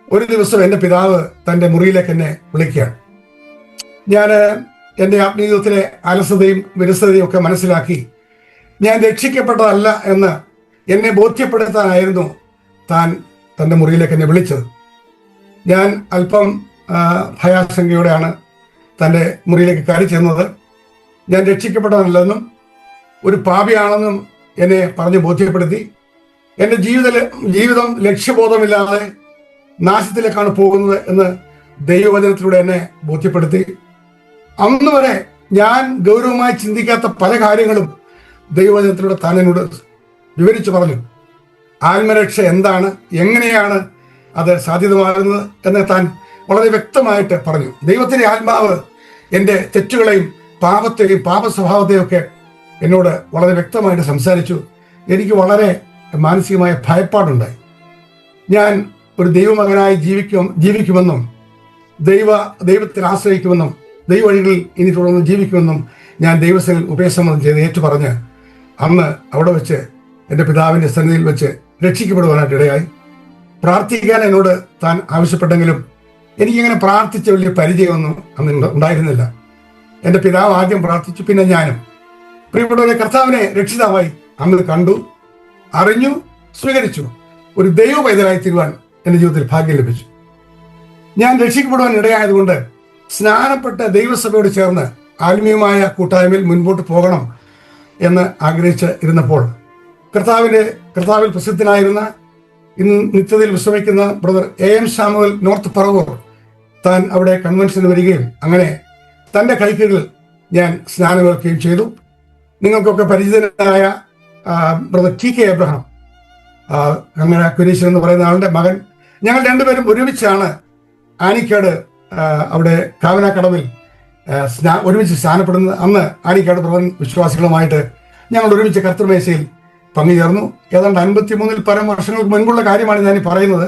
[SPEAKER 5] ഒരു ദിവസം എൻ്റെ പിതാവ് തൻ്റെ മുറിയിലേക്ക് എന്നെ വിളിക്കുകയാണ്. ഞാൻ എൻ്റെ ആത്മീയ ജീവിതത്തിലെ അലസതയും വിരസതയും ഒക്കെ മനസ്സിലാക്കി ഞാൻ രക്ഷിക്കപ്പെട്ടതല്ല എന്ന് എന്നെ ബോധ്യപ്പെടുത്താനായിരുന്നു താൻ തൻ്റെ മുറിയിലേക്ക് എന്നെ വിളിച്ചത്. ഞാൻ അല്പം ഭയാശങ്കയോടെയാണ് തൻ്റെ മുറിയിലേക്ക് കയറി ചെന്നത്. ഞാൻ രക്ഷിക്കപ്പെട്ടതല്ലെന്നും ഒരു പാപിയാണെന്നും എന്നെ പറഞ്ഞ് ബോധ്യപ്പെടുത്തി. എൻ്റെ ജീവിതം ലക്ഷ്യബോധമില്ലാതെ നാശത്തിലേക്കാണ് പോകുന്നത് എന്ന് ദൈവവചനത്തിലൂടെ എന്നെ ബോധ്യപ്പെടുത്തി. അന്ന് വരെ ഞാൻ ഗൗരവമായി ചിന്തിക്കാത്ത പല കാര്യങ്ങളും ദൈവവചനത്തിലൂടെ താൻ എന്നോട് വിവരിച്ചു പറഞ്ഞു. ആത്മരക്ഷ എന്താണ്, എങ്ങനെയാണ് അത് സാധ്യതമാകുന്നത് എന്ന് താൻ വളരെ വ്യക്തമായിട്ട് പറഞ്ഞു. ദൈവത്തിൻ്റെ ആത്മാവ് എൻ്റെ തെറ്റുകളെയും പാപത്തെയും പാപസ്വഭാവത്തെയും ഒക്കെ എന്നോട് വളരെ വ്യക്തമായിട്ട് സംസാരിച്ചു. എനിക്ക് വളരെ മാനസികമായ ഭയപ്പാടുണ്ടായി. ഞാൻ ഒരു ദൈവമകനായി ജീവിക്കുമെന്നും ദൈവത്തിൽ ആശ്രയിക്കുമെന്നും ദൈവവഴികളിൽ ഇനി തുടർന്ന് ജീവിക്കുമെന്നും ഞാൻ ദൈവസേനയിൽ ഉപേക്ഷണം ചെയ്ത് ഏറ്റുപറഞ്ഞ് അന്ന് അവിടെ വെച്ച് എൻ്റെ പിതാവിൻ്റെ സന്നിധിയിൽ വെച്ച് രക്ഷിക്കപ്പെടുവാനായിട്ട് ഇടയായി. പ്രാർത്ഥിക്കാൻ എന്നോട് താൻ ആവശ്യപ്പെട്ടെങ്കിലും എനിക്കിങ്ങനെ പ്രാർത്ഥിച്ച വലിയ പരിചയമൊന്നും അന്ന് ഉണ്ടായിരുന്നില്ല. എൻ്റെ പിതാവ് ആദ്യം പ്രാർത്ഥിച്ചു, പിന്നെ ഞാനും. പ്രിയപ്പെട്ടവരെ, കർത്താവിനെ രക്ഷിതാവായി അന്ന് കണ്ടു, അറിഞ്ഞു, സ്വീകരിച്ചു. ഒരു ദൈവ പൈതലായി തീരുവാൻ എൻ്റെ ജീവിതത്തിൽ ഭാഗ്യം ലഭിച്ചു. ഞാൻ രക്ഷിക്കപ്പെടുവാൻ ഇടയായതുകൊണ്ട് സ്നാനപ്പെട്ട ദൈവസഭയോട് ചേർന്ന് ആത്മീയമായ കൂട്ടായ്മയിൽ മുൻപോട്ട് പോകണം എന്ന് ആഗ്രഹിച്ച് ഇരുന്നപ്പോൾ കർത്താവിൽ പ്രസിദ്ധനായിരുന്ന ഇന്ന് നിത്യതയിൽ വിശ്രമിക്കുന്ന brother AM Samuel north Paravur താൻ അവിടെ കൺവെൻഷന് വരികയും അങ്ങനെ തൻ്റെ കൈക്കീഴിൽ ഞാൻ സ്നാനമേൽക്കുകയും ചെയ്തു. നിങ്ങൾക്കൊക്കെ പരിചിതനായ ബ്രദർ TK എബ്രഹാം, അങ്ങനെ കുരീശൻ എന്ന് പറയുന്ന ആളുടെ മകൻ, ഞങ്ങൾ രണ്ടുപേരും ഒരുമിച്ചാണ് ആനിക്കാട് അവിടെ കാവനാക്കടവിൽ ഒരുമിച്ച് സ്നാനപ്പെടുന്നത്. അന്ന് ആനിക്കാട് പ്രവൻ വിശ്വാസികളുമായിട്ട് ഞങ്ങൾ ഒരുമിച്ച് കർത്തൃമേശയിൽ പങ്കുചേർന്നു. ഏതാണ്ട് 53 പരം വർഷങ്ങൾക്ക് മുൻപുള്ള കാര്യമാണ് ഞാൻ പറയുന്നത്.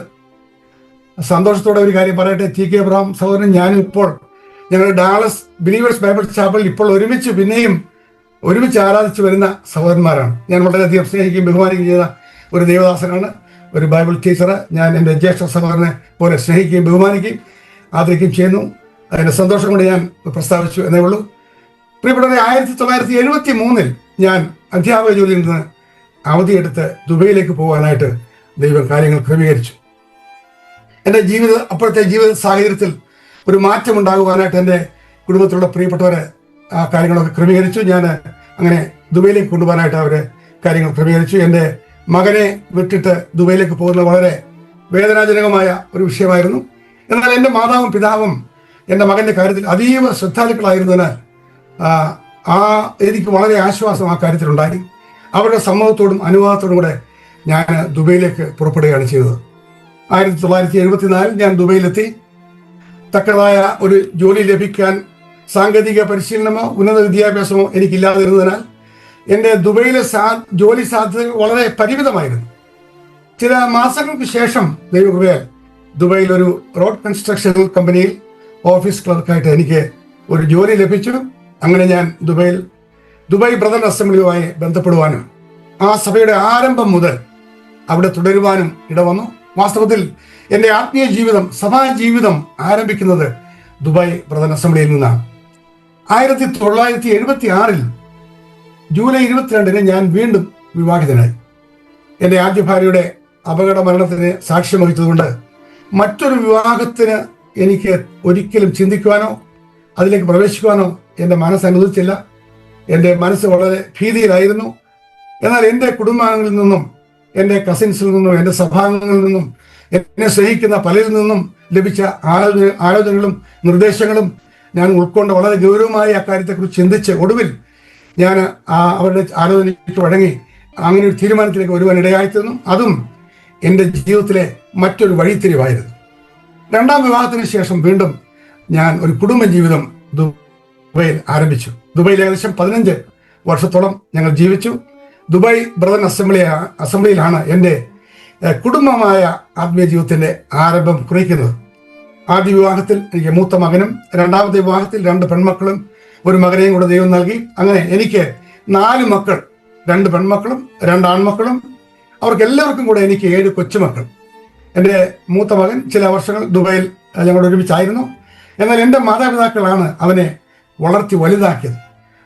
[SPEAKER 5] സന്തോഷത്തോടെ ഒരു കാര്യം പറയട്ടെ, TK എബ്രഹാം സഹോദരൻ ഞാനും ഇപ്പോൾ ഞങ്ങൾ ഡാളസ് ബിലീവേഴ്സ് ബൈബിൾ ചാപ്പലിൽ ഇപ്പോൾ ഒരുമിച്ച് ആരാധിച്ചു വരുന്ന സഹോദരന്മാരാണ്. ഞാൻ വളരെയധികം സ്നേഹിക്കുകയും ബഹുമാനിക്കുകയും ചെയ്ത ഒരു ദേവദാസനാണ്, ഒരു ബൈബിൾ ടീച്ചർ. ഞാൻ എൻ്റെ ജ്യേഷ്ഠ സഹോദരനെ പോലെ സ്നേഹിക്കുകയും ബഹുമാനിക്കുകയും ആദരിക്കുകയും ചെയ്യുന്നു. അതിൻ്റെ സന്തോഷം കൊണ്ട് ഞാൻ പ്രസ്താവിച്ചു എന്നേ ഉള്ളൂ. പ്രിയപ്പെട്ടവരെ, 1973 ഞാൻ അധ്യാപക ജോലിയിൽ നിന്ന് അവധിയെടുത്ത് ദുബൈയിലേക്ക് പോകാനായിട്ട് ദൈവം കാര്യങ്ങൾ ക്രമീകരിച്ചു. എൻ്റെ അപ്പോഴത്തെ ജീവിത സാഹചര്യത്തിൽ ഒരു മാറ്റം ഉണ്ടാകുവാനായിട്ട് എൻ്റെ കുടുംബത്തിലുള്ള പ്രിയപ്പെട്ടവരെ ആ കാര്യങ്ങളൊക്കെ ക്രമീകരിച്ചു. ഞാൻ അങ്ങനെ ദുബൈയിലേക്ക് കൊണ്ടുപോകാനായിട്ട് അവർ കാര്യങ്ങൾ ക്രമീകരിച്ചു. എൻ്റെ മകനെ വിട്ടിട്ട് ദുബൈയിലേക്ക് പോകുന്നത് വളരെ വേദനാജനകമായ ഒരു വിഷയമായിരുന്നു. എന്നാൽ എൻ്റെ മാതാവും പിതാവും എൻ്റെ മകൻ്റെ കാര്യത്തിൽ അതീവ ശ്രദ്ധാലുക്കളായിരുന്നതിനാൽ എനിക്ക് വളരെ ആശ്വാസം ആ കാര്യത്തിലുണ്ടായി. അവരുടെ സമ്മതത്തോടും അനുവാദത്തോടും കൂടെ ഞാൻ ദുബൈയിലേക്ക് പുറപ്പെടുകയാണ് ചെയ്തത്. 1974 ഞാൻ ദുബൈയിലെത്തി. തക്കതായ ഒരു ജോലി ലഭിക്കാൻ സാങ്കേതിക പരിശീലനമോ ഉന്നത വിദ്യാഭ്യാസമോ എനിക്കില്ലാതിരുന്നതിനാൽ എൻ്റെ ദുബൈയിലെ ജോലി സാധ്യതകൾ വളരെ പരിമിതമായിരുന്നു. ചില മാസങ്ങൾക്ക് ശേഷം ദൈവകൃപയാൽ ദുബൈയിൽ ഒരു റോഡ് കൺസ്ട്രക്ഷൻ കമ്പനിയിൽ ഓഫീസ് ക്ലർക്കായിട്ട് എനിക്ക് ഒരു ജോലി ലഭിച്ചു. അങ്ങനെ ഞാൻ ദുബായ് ബ്രദർ അസംബ്ലിയുമായി ബന്ധപ്പെടുവാനും ആ സഭയുടെ ആരംഭം മുതൽ അവിടെ തുടരുവാനും ഇടവന്നു. വാസ്തവത്തിൽ എൻ്റെ ആത്മീയ ജീവിതം, സഭാ ജീവിതം ആരംഭിക്കുന്നത് ദുബായ് ബ്രദർ അസംബ്ലിയിൽ നിന്നാണ്. 1976 ജൂലൈ 22 ഞാൻ വീണ്ടും വിവാഹിതനായി. എൻ്റെ ആദ്യ ഭാര്യയുടെ അപകട മരണത്തിന് സാക്ഷ്യം വഹിച്ചതുകൊണ്ട് മറ്റൊരു വിവാഹത്തിന് എനിക്ക് ഒരിക്കലും ചിന്തിക്കുവാനോ അതിലേക്ക് പ്രവേശിക്കുവാനോ എൻ്റെ മനസ്സ് അനുവദിച്ചില്ല. എൻ്റെ മനസ്സ് വളരെ ഭീതിയിലായിരുന്നു. എന്നാൽ എൻ്റെ കുടുംബാംഗങ്ങളിൽ നിന്നും, എൻ്റെ കസിൻസിൽ നിന്നും, എൻ്റെ സഭാംഗങ്ങളിൽ നിന്നും, എന്നെ സ്നേഹിക്കുന്ന പലരിൽ നിന്നും ലഭിച്ച ആലോചനകളും നിർദ്ദേശങ്ങളും ഞാൻ ഉൾക്കൊണ്ട് വളരെ ഗൗരവമായി അക്കാര്യത്തെക്കുറിച്ച് ചിന്തിച്ച് ഒടുവിൽ ഞാൻ അവരുടെ ആലോചനയ്ക്ക് വഴങ്ങി അങ്ങനെ ഒരു തീരുമാനത്തിലേക്ക് വരുവാൻ ഇടയായിത്തീർന്നു. അതും എൻ്റെ ജീവിതത്തിലെ മറ്റൊരു വഴിത്തിരിവായിരുന്നു. രണ്ടാം വിവാഹത്തിന് ശേഷം വീണ്ടും ഞാൻ ഒരു കുടുംബ ജീവിതം ദുബൈയിൽ ആരംഭിച്ചു. ദുബൈയിൽ ഏകദേശം 15 വർഷത്തോളം ഞങ്ങൾ ജീവിച്ചു. ദുബായ് ബ്രദർ അസംബ്ലിയിലാണ് എൻ്റെ കുടുംബമായ ആത്മീയ ജീവിതത്തിന്റെ ആരംഭം കുറിക്കുന്നത്. ആദ്യ വിവാഹത്തിൽ എനിക്ക് മൂത്ത മകനും രണ്ടാമത്തെ വിവാഹത്തിൽ 2 പെൺമക്കളും ഒരു മകനെയും കൂടെ ദൈവം നൽകി. അങ്ങനെ എനിക്ക് 4 മക്കൾ, 2 പെൺമക്കളും 2 ആൺമക്കളും. അവർക്ക് എല്ലാവർക്കും കൂടെ എനിക്ക് 7 കൊച്ചുമക്കൾ. എൻ്റെ മൂത്ത മകൻ ചില വർഷങ്ങൾ ദുബൈയിൽ ഞങ്ങൾ ഒരുമിച്ചായിരുന്നു. എന്നാൽ എൻ്റെ മാതാപിതാക്കളാണ് അവനെ വളർത്തി വലുതാക്കിയത്.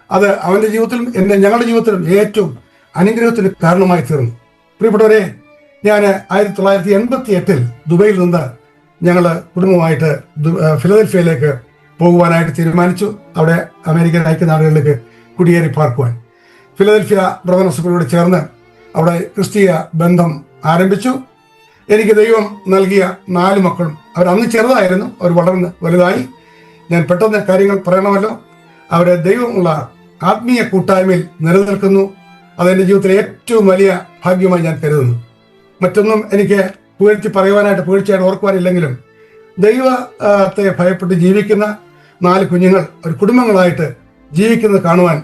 [SPEAKER 5] അത് അവൻ്റെ ജീവിതത്തിലും ഞങ്ങളുടെ ജീവിതത്തിലും ഏറ്റവും അനുഗ്രഹത്തിന് കാരണമായി തീർന്നു. പ്രിയപ്പെട്ടവരെ, ഞാൻ 1988 ദുബൈയിൽ നിന്ന് ഞങ്ങൾ കുടുംബമായിട്ട് ഫിലദൽഫിയയിലേക്ക് പോകുവാനായിട്ട് തീരുമാനിച്ചു. അവിടെ അമേരിക്കൻ ഐക്യനാടുകളിലേക്ക് കുടിയേറി പാർക്കുവാൻ ഫിലദൽഫിയ ബ്രദർ അസംബ്ലിയോട് ചേർന്ന് അവിടെ ക്രിസ്തീയ ബന്ധം ആരംഭിച്ചു. എനിക്ക് ദൈവം നൽകിയ 4 മക്കളും അവർ അന്ന് ചെറുതായിരുന്നു, അവർ വളർന്ന് വലുതായി. ഞാൻ പെട്ടെന്ന് കാര്യങ്ങൾ പറയണമല്ലോ. അവരെ ദൈവമുള്ള ആത്മീയ കൂട്ടായ്മയിൽ നിലനിൽക്കുന്നു. അതെൻ്റെ ജീവിതത്തിലെ ഏറ്റവും വലിയ ഭാഗ്യമായി ഞാൻ കരുതുന്നു. മറ്റൊന്നും എനിക്ക് പുകഴ്ചയായിട്ട് ഓർക്കുവാനില്ലെങ്കിലും ദൈവത്തെ ഭയപ്പെട്ട് ജീവിക്കുന്ന 4 കുഞ്ഞുങ്ങൾ ഒരു കുടുംബങ്ങളായിട്ട് ജീവിക്കുന്നത് കാണുവാൻ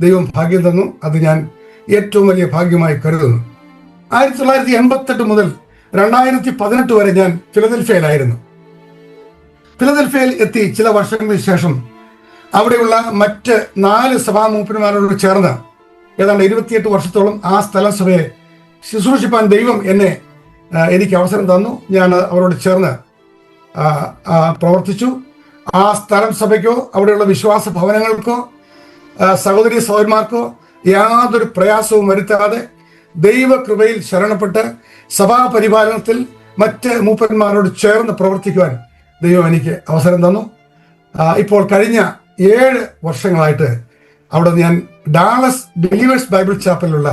[SPEAKER 5] ദൈവം ഭാഗ്യം തന്നു. അത് ഞാൻ ഏറ്റവും വലിയ ഭാഗ്യമായി കരുതുന്നു. 1988 മുതൽ 2018 വരെ ഞാൻ ഫിലദൽഫിയയിലായിരുന്നു. ഫിലദൽഫിയയിൽ എത്തി ചില വർഷങ്ങൾക്ക് ശേഷം അവിടെയുള്ള മറ്റ് 4 സഭാമൂപ്പന്മാരോട് ചേർന്ന് ഏതാണ്ട് 28 വർഷത്തോളം ആ സ്ഥല സഭയെ ശുശ്രൂഷിപ്പാൻ ദൈവം എനിക്ക് അവസരം തന്നു. ഞാൻ അവരോട് ചേർന്ന് പ്രവർത്തിച്ചു. ആ സ്ഥലം സഭയ്ക്കോ അവിടെയുള്ള വിശ്വാസ ഭവനങ്ങൾക്കോ സഹോദരി സഹോദരന്മാർക്കോ യാതൊരു പ്രയാസവും വരുത്താതെ ദൈവകൃപയിൽ ശരണപ്പെട്ട് സഭാപരിപാലനത്തിൽ മറ്റ് മൂപ്പന്മാരോട് ചേർന്ന് പ്രവർത്തിക്കുവാൻ ദൈവം എനിക്ക് അവസരം തന്നു. ഇപ്പോൾ കഴിഞ്ഞ 7 വർഷങ്ങളായിട്ട് അവിടെ ഞാൻ ഡാളസ് ബിലീവേഴ്സ് ബൈബിൾ ചാപ്പലിലുള്ള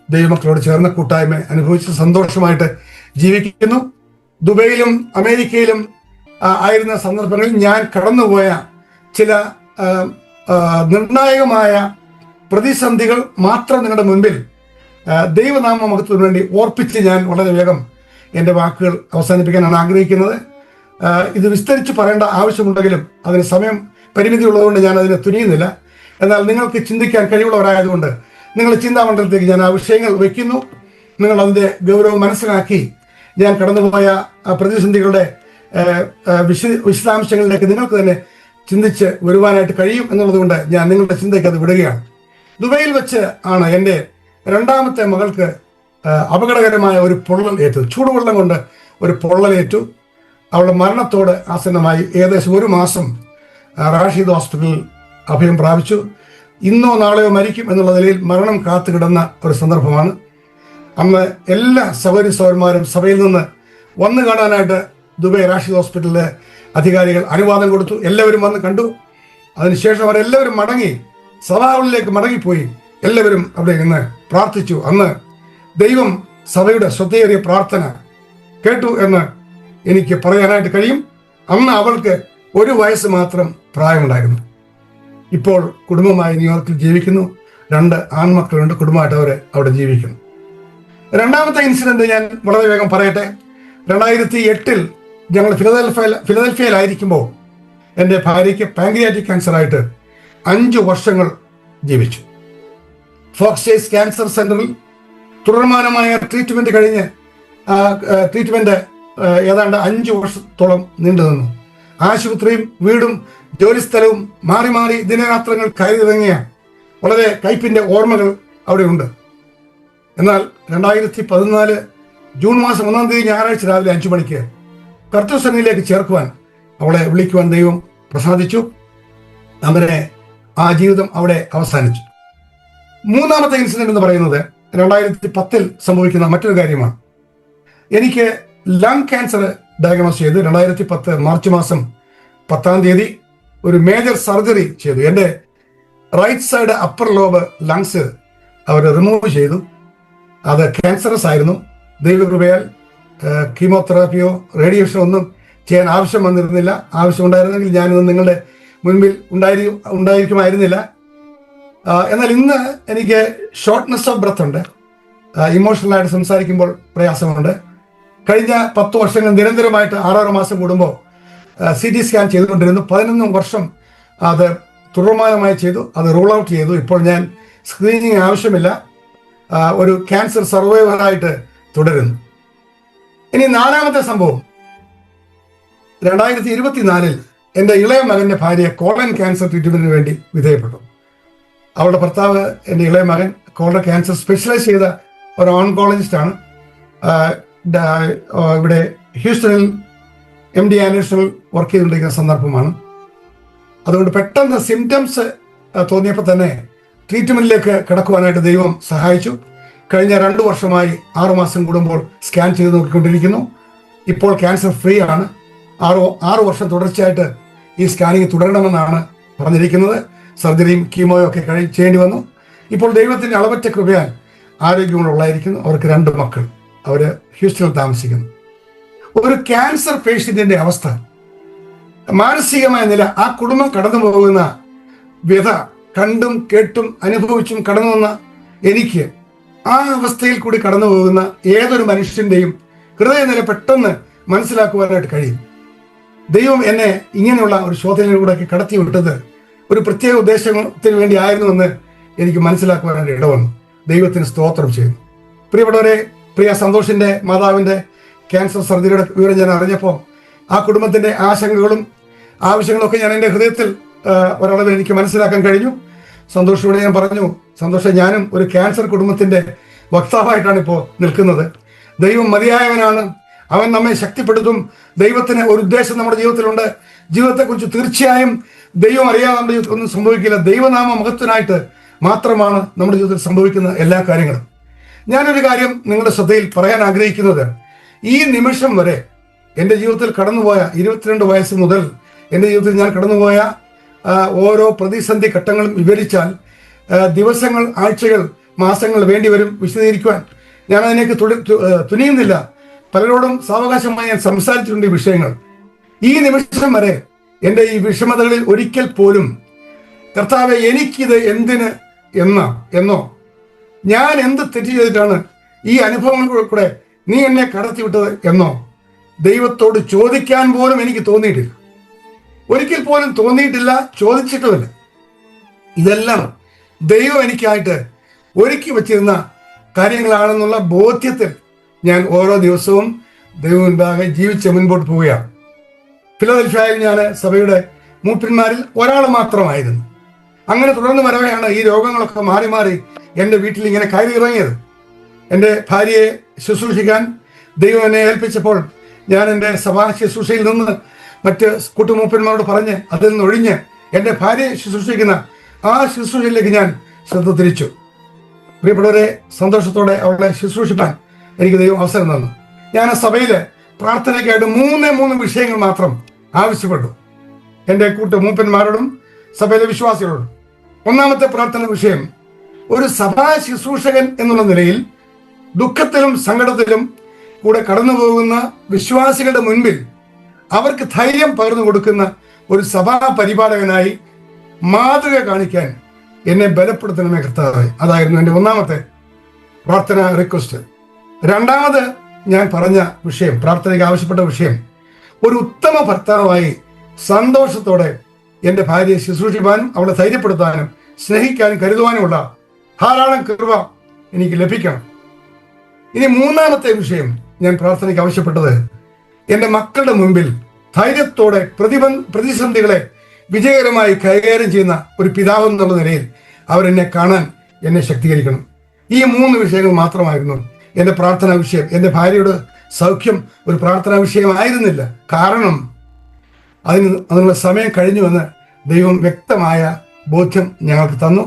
[SPEAKER 5] ദൈവമക്കളോട് ചേർന്ന് കൂട്ടായ്മ അനുഭവിച്ച് സന്തോഷമായിട്ട് ജീവിക്കുന്നു. ദുബൈയിലും അമേരിക്കയിലും ആയിരുന്ന സന്ദർഭങ്ങളിൽ ഞാൻ കടന്നുപോയ ചില നിർണായകമായ പ്രതിസന്ധികൾ മാത്രം നിങ്ങളുടെ മുൻപിൽ ദൈവനാമ മഹത്വത്തിന് വേണ്ടി ഓർപ്പിച്ച് ഞാൻ വളരെ വേഗം എൻ്റെ വാക്കുകൾ അവസാനിപ്പിക്കാനാണ് ആഗ്രഹിക്കുന്നത്. ഇത് വിസ്തരിച്ച് പറയേണ്ട ആവശ്യമുണ്ടെങ്കിലും അതിന് സമയം പരിമിതി ഉള്ളതുകൊണ്ട് ഞാൻ അതിന് തുനിയുന്നില്ല. എന്നാൽ നിങ്ങൾക്ക് ചിന്തിക്കാൻ കഴിവുള്ളവരായതുകൊണ്ട് നിങ്ങളുടെ ചിന്താമണ്ഡലത്തേക്ക് ഞാൻ ആ വിഷയങ്ങൾ വയ്ക്കുന്നു. നിങ്ങൾ അതിൻ്റെ ഗൗരവം മനസ്സിലാക്കി ഞാൻ കടന്നുപോയ പ്രതിസന്ധികളുടെ വിശദാംശങ്ങളിലേക്ക് നിങ്ങൾക്ക് തന്നെ ചിന്തിച്ച് വരുവാനായിട്ട് കഴിയും എന്നുള്ളത് കൊണ്ട് ഞാൻ നിങ്ങളുടെ ചിന്തയ്ക്ക് അത് വിടുകയാണ്. ദുബൈയിൽ വെച്ച് ആണ് എൻ്റെ 2ാമത്തെ മകൾക്ക് അപകടകരമായ ഒരു പൊള്ളൽ ഏറ്റത്. ചൂടുവെള്ളം കൊണ്ട് ഒരു പൊള്ളലേറ്റു. അവളുടെ മരണത്തോട് ആസന്നമായി. ഏകദേശം 1 മാസം റാഷിദ് ഹോസ്പിറ്റലിൽ അഭയം പ്രാപിച്ചു. ഇന്നോ നാളെയോ മരിക്കും എന്നുള്ള നിലയിൽ മരണം കാത്തുകിടന്ന ഒരു സന്ദർഭമാണ്. അന്ന് എല്ലാ സഹോദരി സഹോദരന്മാരും സഭയിൽ നിന്ന് വന്നു കാണാനായിട്ട് ദുബൈ റാഷിദ് ഹോസ്പിറ്റലിലെ അധികാരികൾ അനുവാദം കൊടുത്തു. എല്ലാവരും വന്ന് കണ്ടു. അതിനുശേഷം അവരെല്ലാവരും മടങ്ങി സഭാകളിലേക്ക് മടങ്ങിപ്പോയി. എല്ലാവരും അവിടെ നിന്ന് പ്രാർത്ഥിച്ചു. അന്ന് ദൈവം സഭയുടെ ശ്രദ്ധയേറിയ പ്രാർത്ഥന കേട്ടു എന്ന് എനിക്ക് പറയാനായിട്ട് കഴിയും. അന്ന് അവൾക്ക് 1 വയസ്സ് മാത്രം പ്രായമുണ്ടായിരുന്നു. ഇപ്പോൾ കുടുംബമായി ന്യൂയോർക്കിൽ ജീവിക്കുന്നു. 2 ആൺമക്കളുണ്ട്. കുടുംബമായിട്ട് അവിടെ ജീവിക്കുന്നു. 2ാമത്തെ ഇൻസിഡന്റ് ഞാൻ വളരെ വേഗം പറയട്ടെ. 2008 ഞങ്ങൾ ഫിലദൽഫിയയിലായിരിക്കുമ്പോൾ എൻ്റെ ഭാര്യയ്ക്ക് പാങ്ക്രിയാറ്റിക് ക്യാൻസർ ആയിട്ട് 5 വർഷങ്ങൾ ജീവിച്ചു. ഫോക്സേസ് ക്യാൻസർ സെന്ററിൽ തുടർമാനമായ ട്രീറ്റ്മെന്റ് കഴിഞ്ഞ് ട്രീറ്റ്മെന്റ് ഏതാണ്ട് 5 വർഷത്തോളം നീണ്ടു നിന്നു. ആശുപത്രിയും വീടും ജോലിസ്ഥലവും മാറി മാറി ദിനരാത്രങ്ങൾ കയറിയിറങ്ങിയ വളരെ കയ്പിന്റെ ഓർമ്മകൾ അവിടെ ഉണ്ട്. എന്നാൽ 2014 ജൂൺ മാസം 1-ാം തീയതി ഞായറാഴ്ച രാവിലെ 5 മണിക്ക് കർത്തൃസന്നിധിയിലേക്ക് ചേർക്കുവാൻ അവളെ വിളിക്കുവാൻ ദൈവം പ്രസാദിച്ചു. അവരെ ആ ജീവിതം അവിടെ അവസാനിച്ചു. 3ാമത്തെ ഇൻസിഡന്റ് എന്ന് പറയുന്നത് 2010 സംഭവിക്കുന്ന മറ്റൊരു കാര്യമാണ്. എനിക്ക് ലങ് ക്യാൻസർ ഡയഗ്നോസ് ചെയ്ത് 2010 മാർച്ച് മാസം 10-ാം തീയതി ഒരു മേജർ സർജറി ചെയ്തു. എൻ്റെ right side upper lobe lungs അവർ റിമൂവ് ചെയ്തു. അത് ക്യാൻസറസ് ആയിരുന്നു. ദൈവകൃപയാൽ കീമോതെറാപ്പിയോ റേഡിയേഷനോ ഒന്നും ചെയ്യാൻ ആവശ്യം വന്നിരുന്നില്ല. ആവശ്യമുണ്ടായിരുന്നെങ്കിൽ ഞാനിന്ന് നിങ്ങളുടെ മുൻപിൽ ഉണ്ടായിരിക്കുമായിരുന്നില്ല. എന്നാൽ ഇന്ന് എനിക്ക് ഷോർട്ട്നെസ് ഓഫ് ബ്രത്ത് ഉണ്ട്. ഇമോഷണലായിട്ട് സംസാരിക്കുമ്പോൾ പ്രയാസമുണ്ട്. കഴിഞ്ഞ 10 വർഷങ്ങൾ നിരന്തരമായിട്ട് 6 മാസം കൂടുമ്പോൾ CT സ്കാൻ ചെയ്തുകൊണ്ടിരുന്നു. 11 വർഷം അത് തുടർമാനമായി ചെയ്തു. അത് റൂൾ ഔട്ട് ചെയ്തു. ഇപ്പോൾ ഞാൻ സ്ക്രീനിങ് ആവശ്യമില്ല. ഒരു ക്യാൻസർ സർവൈവറായിട്ട് തുടരുന്നു. ഇനി 4ാമത്തെ സംഭവം 2024 എൻ്റെ ഇളയ മകൻ്റെ ഭാര്യ കോളൻ ക്യാൻസർ ട്രീറ്റ്മെന്റിന് വേണ്ടി വിധേയപ്പെട്ടു. അവളുടെ ഭർത്താവ് എൻ്റെ ഇളയ മകൻ കോളൻ ക്യാൻസർ സ്പെഷ്യലൈസ് ചെയ്ത ഒരു ഓൺകോളജിസ്റ്റ് ആണ്. ഇവിടെ ഹ്യൂസ്റ്റണിൽ MD ആൻഡേഴ്സണിൽ വർക്ക് ചെയ്തുകൊണ്ടിരിക്കുന്ന സന്ദർഭമാണ്. അതുകൊണ്ട് പെട്ടെന്ന് സിംറ്റംസ് തോന്നിയപ്പോൾ തന്നെ ട്രീറ്റ്മെന്റിലേക്ക് കിടക്കുവാനായിട്ട് ദൈവം സഹായിച്ചു. കഴിഞ്ഞ 2 വർഷമായി 6 മാസം കൂടുമ്പോൾ സ്കാൻ ചെയ്ത് നോക്കിക്കൊണ്ടിരിക്കുന്നു. ഇപ്പോൾ ക്യാൻസർ ഫ്രീ ആണ്. 6 വർഷം തുടർച്ചയായിട്ട് ഈ സ്കാനിങ് തുടരണമെന്നാണ് പറഞ്ഞിരിക്കുന്നത്. സർജറിയും കീമോയും ഒക്കെ ചെയ്യേണ്ടി വന്നു. ഇപ്പോൾ ദൈവത്തിന്റെ അളവറ്റ കൃപയാൽ ആരോഗ്യമുള്ളതായിരിക്കുന്നു. അവർക്ക് 2 മക്കൾ. അവർ ഹ്യൂസ്റ്റണിൽ താമസിക്കുന്നു. ഒരു ക്യാൻസർ പേഷ്യന്റിന്റെ അവസ്ഥ, മാനസികമായ നില, ആ കുടുംബം കടന്നു പോകുന്ന വ്യഥ കണ്ടും കേട്ടും അനുഭവിച്ചും കടന്നു വന്ന എനിക്ക് ആ അവസ്ഥയിൽ കൂടി കടന്നു പോകുന്ന ഏതൊരു മനുഷ്യന്റെയും ഹൃദയനില പെട്ടെന്ന് മനസ്സിലാക്കുവാനായിട്ട് കഴിയും. ദൈവം എന്നെ ഇങ്ങനെയുള്ള ഒരു ശോധനയിലൂടെ കടത്തി വിട്ടത് ഒരു പ്രത്യേക ഉദ്ദേശത്തിന് വേണ്ടി ആയിരുന്നുവെന്ന് എനിക്ക് മനസ്സിലാക്കുവാനായിട്ട് ഇടവന്നു. ദൈവത്തിന് സ്തോത്രം ചെയ്യുന്നു. പ്രിയപ്പെട്ടവരെ, പ്രിയ സന്തോഷിന്റെ മാതാവിന്റെ ക്യാൻസർ സർജറിയുടെ വിവരം ഞാൻ അറിഞ്ഞപ്പോൾ ആ കുടുംബത്തിന്റെ ആശങ്കകളും ആവശ്യങ്ങളും ഒക്കെ ഞാൻ എൻ്റെ ഹൃദയത്തിൽ ഒരളവിൽ എനിക്ക് മനസ്സിലാക്കാൻ കഴിഞ്ഞു. സന്തോഷത്തോടെ ഞാൻ പറഞ്ഞു, സന്തോഷം, ഞാനും ഒരു ക്യാൻസർ കുടുംബത്തിന്റെ വക്താവായിട്ടാണ് ഇപ്പോൾ നിൽക്കുന്നത്. ദൈവം മതിയായവനാണ്, അവൻ നമ്മെ ശക്തിപ്പെടുത്തും. ദൈവത്തിന് ഒരു ഉദ്ദേശം നമ്മുടെ ജീവിതത്തിലുണ്ട്. ജീവിതത്തെക്കുറിച്ച് തീർച്ചയായും ദൈവം അറിയാതെ നമ്മുടെ ജീവിതത്തിൽ ഒന്നും സംഭവിക്കില്ല. ദൈവനാമ മഹത്വനായിട്ട് മാത്രമാണ് നമ്മുടെ ജീവിതത്തിൽ സംഭവിക്കുന്ന എല്ലാ കാര്യങ്ങളും. ഞാനൊരു കാര്യം നിങ്ങളുടെ ശ്രദ്ധയിൽ പറയാൻ ആഗ്രഹിക്കുന്നത്, ഈ നിമിഷം വരെ എൻ്റെ ജീവിതത്തിൽ കടന്നുപോയ 22 വയസ്സ് മുതൽ എൻ്റെ ജീവിതത്തിൽ ഞാൻ കടന്നുപോയ ഓരോ പ്രതിസന്ധി ഘട്ടങ്ങളും വിവരിച്ചാൽ ദിവസങ്ങൾ, ആഴ്ചകൾ, മാസങ്ങൾ വേണ്ടിവരും വിശദീകരിക്കുവാൻ. ഞാൻ അതിനേക്ക് തുനിയുന്നില്ല. പലരോടും സാവകാശമായി ഞാൻ സംസാരിച്ചിട്ടുണ്ട് ഈ വിഷയങ്ങൾ. ഈ നിമിഷം വരെ എൻ്റെ ഈ വിഷമതകളിൽ ഒരിക്കൽ പോലും കർത്താവെ എനിക്കിത് എന്തിന് എന്നോ ഞാൻ എന്ത് തെറ്റ് ചെയ്തിട്ടാണ് ഈ അനുഭവങ്ങളിൽ കൂടെ നീ എന്നെ കടത്തിവിട്ടത് എന്നോ ദൈവത്തോട് ചോദിക്കാൻ പോലും എനിക്ക് തോന്നിയിട്ടില്ല. ഒരിക്കൽ പോലും തോന്നിയിട്ടില്ല, ചോദിച്ചിട്ടുമില്ല. ഇതെല്ലാം ദൈവം എനിക്കായിട്ട് ഒരുക്കി വച്ചിരുന്ന കാര്യങ്ങളാണെന്നുള്ള ബോധ്യത്തിൽ ഞാൻ ഓരോ ദിവസവും ദൈവം മുൻപാകെ ജീവിച്ച് മുൻപോട്ട് പോവുകയാണ്. ഫിലദൽഫിയയിൽ ഞാൻ സഭയുടെ മൂപ്പന്മാരിൽ ഒരാൾ മാത്രമായിരുന്നു. അങ്ങനെ തുടർന്ന് വരവെയാണ് ഈ രോഗങ്ങളൊക്കെ മാറി മാറി എൻ്റെ വീട്ടിൽ ഇങ്ങനെ കയറി ഇറങ്ങിയത്. എൻ്റെ ഭാര്യയെ ശുശ്രൂഷിക്കാൻ ദൈവം എന്നെ ഏൽപ്പിച്ചപ്പോൾ ഞാൻ എൻ്റെ സഭാ ശുശ്രൂഷയിൽ നിന്ന് മറ്റ് കൂട്ടുമൂപ്പന്മാരോട് പറഞ്ഞ് അതിൽ നിന്ന് ഒഴിഞ്ഞ് എൻ്റെ ഭാര്യയെ ശുശ്രൂഷിക്കുന്ന ആ ശുശ്രൂഷയിലേക്ക് ഞാൻ ശ്രദ്ധ തിരിച്ചു. പ്രിയപ്പെട്ടവരെ, സന്തോഷത്തോടെ അവളെ ശുശ്രൂഷിക്കാൻ എനിക്ക് ദൈവം അവസരം തന്നു. ഞാൻ ആ സഭയിൽ പ്രാർത്ഥനയ്ക്കായിട്ട് മൂന്ന് വിഷയങ്ങൾ മാത്രം ആവശ്യപ്പെട്ടു എൻ്റെ കൂട്ടുമൂപ്പന്മാരോടും സഭയിലെ വിശ്വാസികളോടും. ഒന്നാമത്തെ പ്രാർത്ഥന വിഷയം, ഒരു സഭാ ശുശ്രൂഷകൻ എന്നുള്ള നിലയിൽ ദുഃഖത്തിലും സങ്കടത്തിലും കൂടെ കടന്നു പോകുന്ന വിശ്വാസികളുടെ മുൻപിൽ അവർക്ക് ധൈര്യം പകർന്നു കൊടുക്കുന്ന ഒരു സഭാ പരിപാലകനായി മാതൃക കാണിക്കാൻ എന്നെ ബലപ്പെടുത്തണമേ കർത്താവേ. അതായിരുന്നു എൻ്റെ ഒന്നാമത്തെ പ്രാർത്ഥന റിക്വസ്റ്റ്. രണ്ടാമത് ഞാൻ പറഞ്ഞ വിഷയം, പ്രാർത്ഥനയ്ക്ക് ആവശ്യപ്പെട്ട വിഷയം, ഒരു ഉത്തമ ഭർത്താവായി സന്തോഷത്തോടെ എൻ്റെ ഭാര്യയെ ശുശ്രൂഷിക്കാനും അവളെ ധൈര്യപ്പെടുത്താനും സ്നേഹിക്കാനും കരുതുവാനുമുള്ള ധാരാളം കൃപ എനിക്ക് ലഭിക്കണം. ഇനി മൂന്നാമത്തെ വിഷയം ഞാൻ പ്രാർത്ഥനയ്ക്ക് ആവശ്യപ്പെട്ടത്, എൻ്റെ മക്കളുടെ മുമ്പിൽ ധൈര്യത്തോടെ പ്രതിസന്ധികളെ വിജയകരമായി കൈകാര്യം ചെയ്യുന്ന ഒരു പിതാവ് എന്നുള്ള നിലയിൽ അവരെന്നെ കാണാൻ എന്നെ ശക്തീകരിക്കണം. ഈ 3 വിഷയങ്ങൾ മാത്രമായിരുന്നു എൻ്റെ പ്രാർത്ഥനാ വിഷയം. എൻ്റെ ഭാര്യയുടെ സൗഖ്യം ഒരു പ്രാർത്ഥനാ വിഷയമായിരുന്നില്ല. കാരണം അതിനുള്ള സമയം കഴിഞ്ഞുവെന്ന് ദൈവം വ്യക്തമായ ബോധ്യം ഞങ്ങൾക്ക് തന്നു.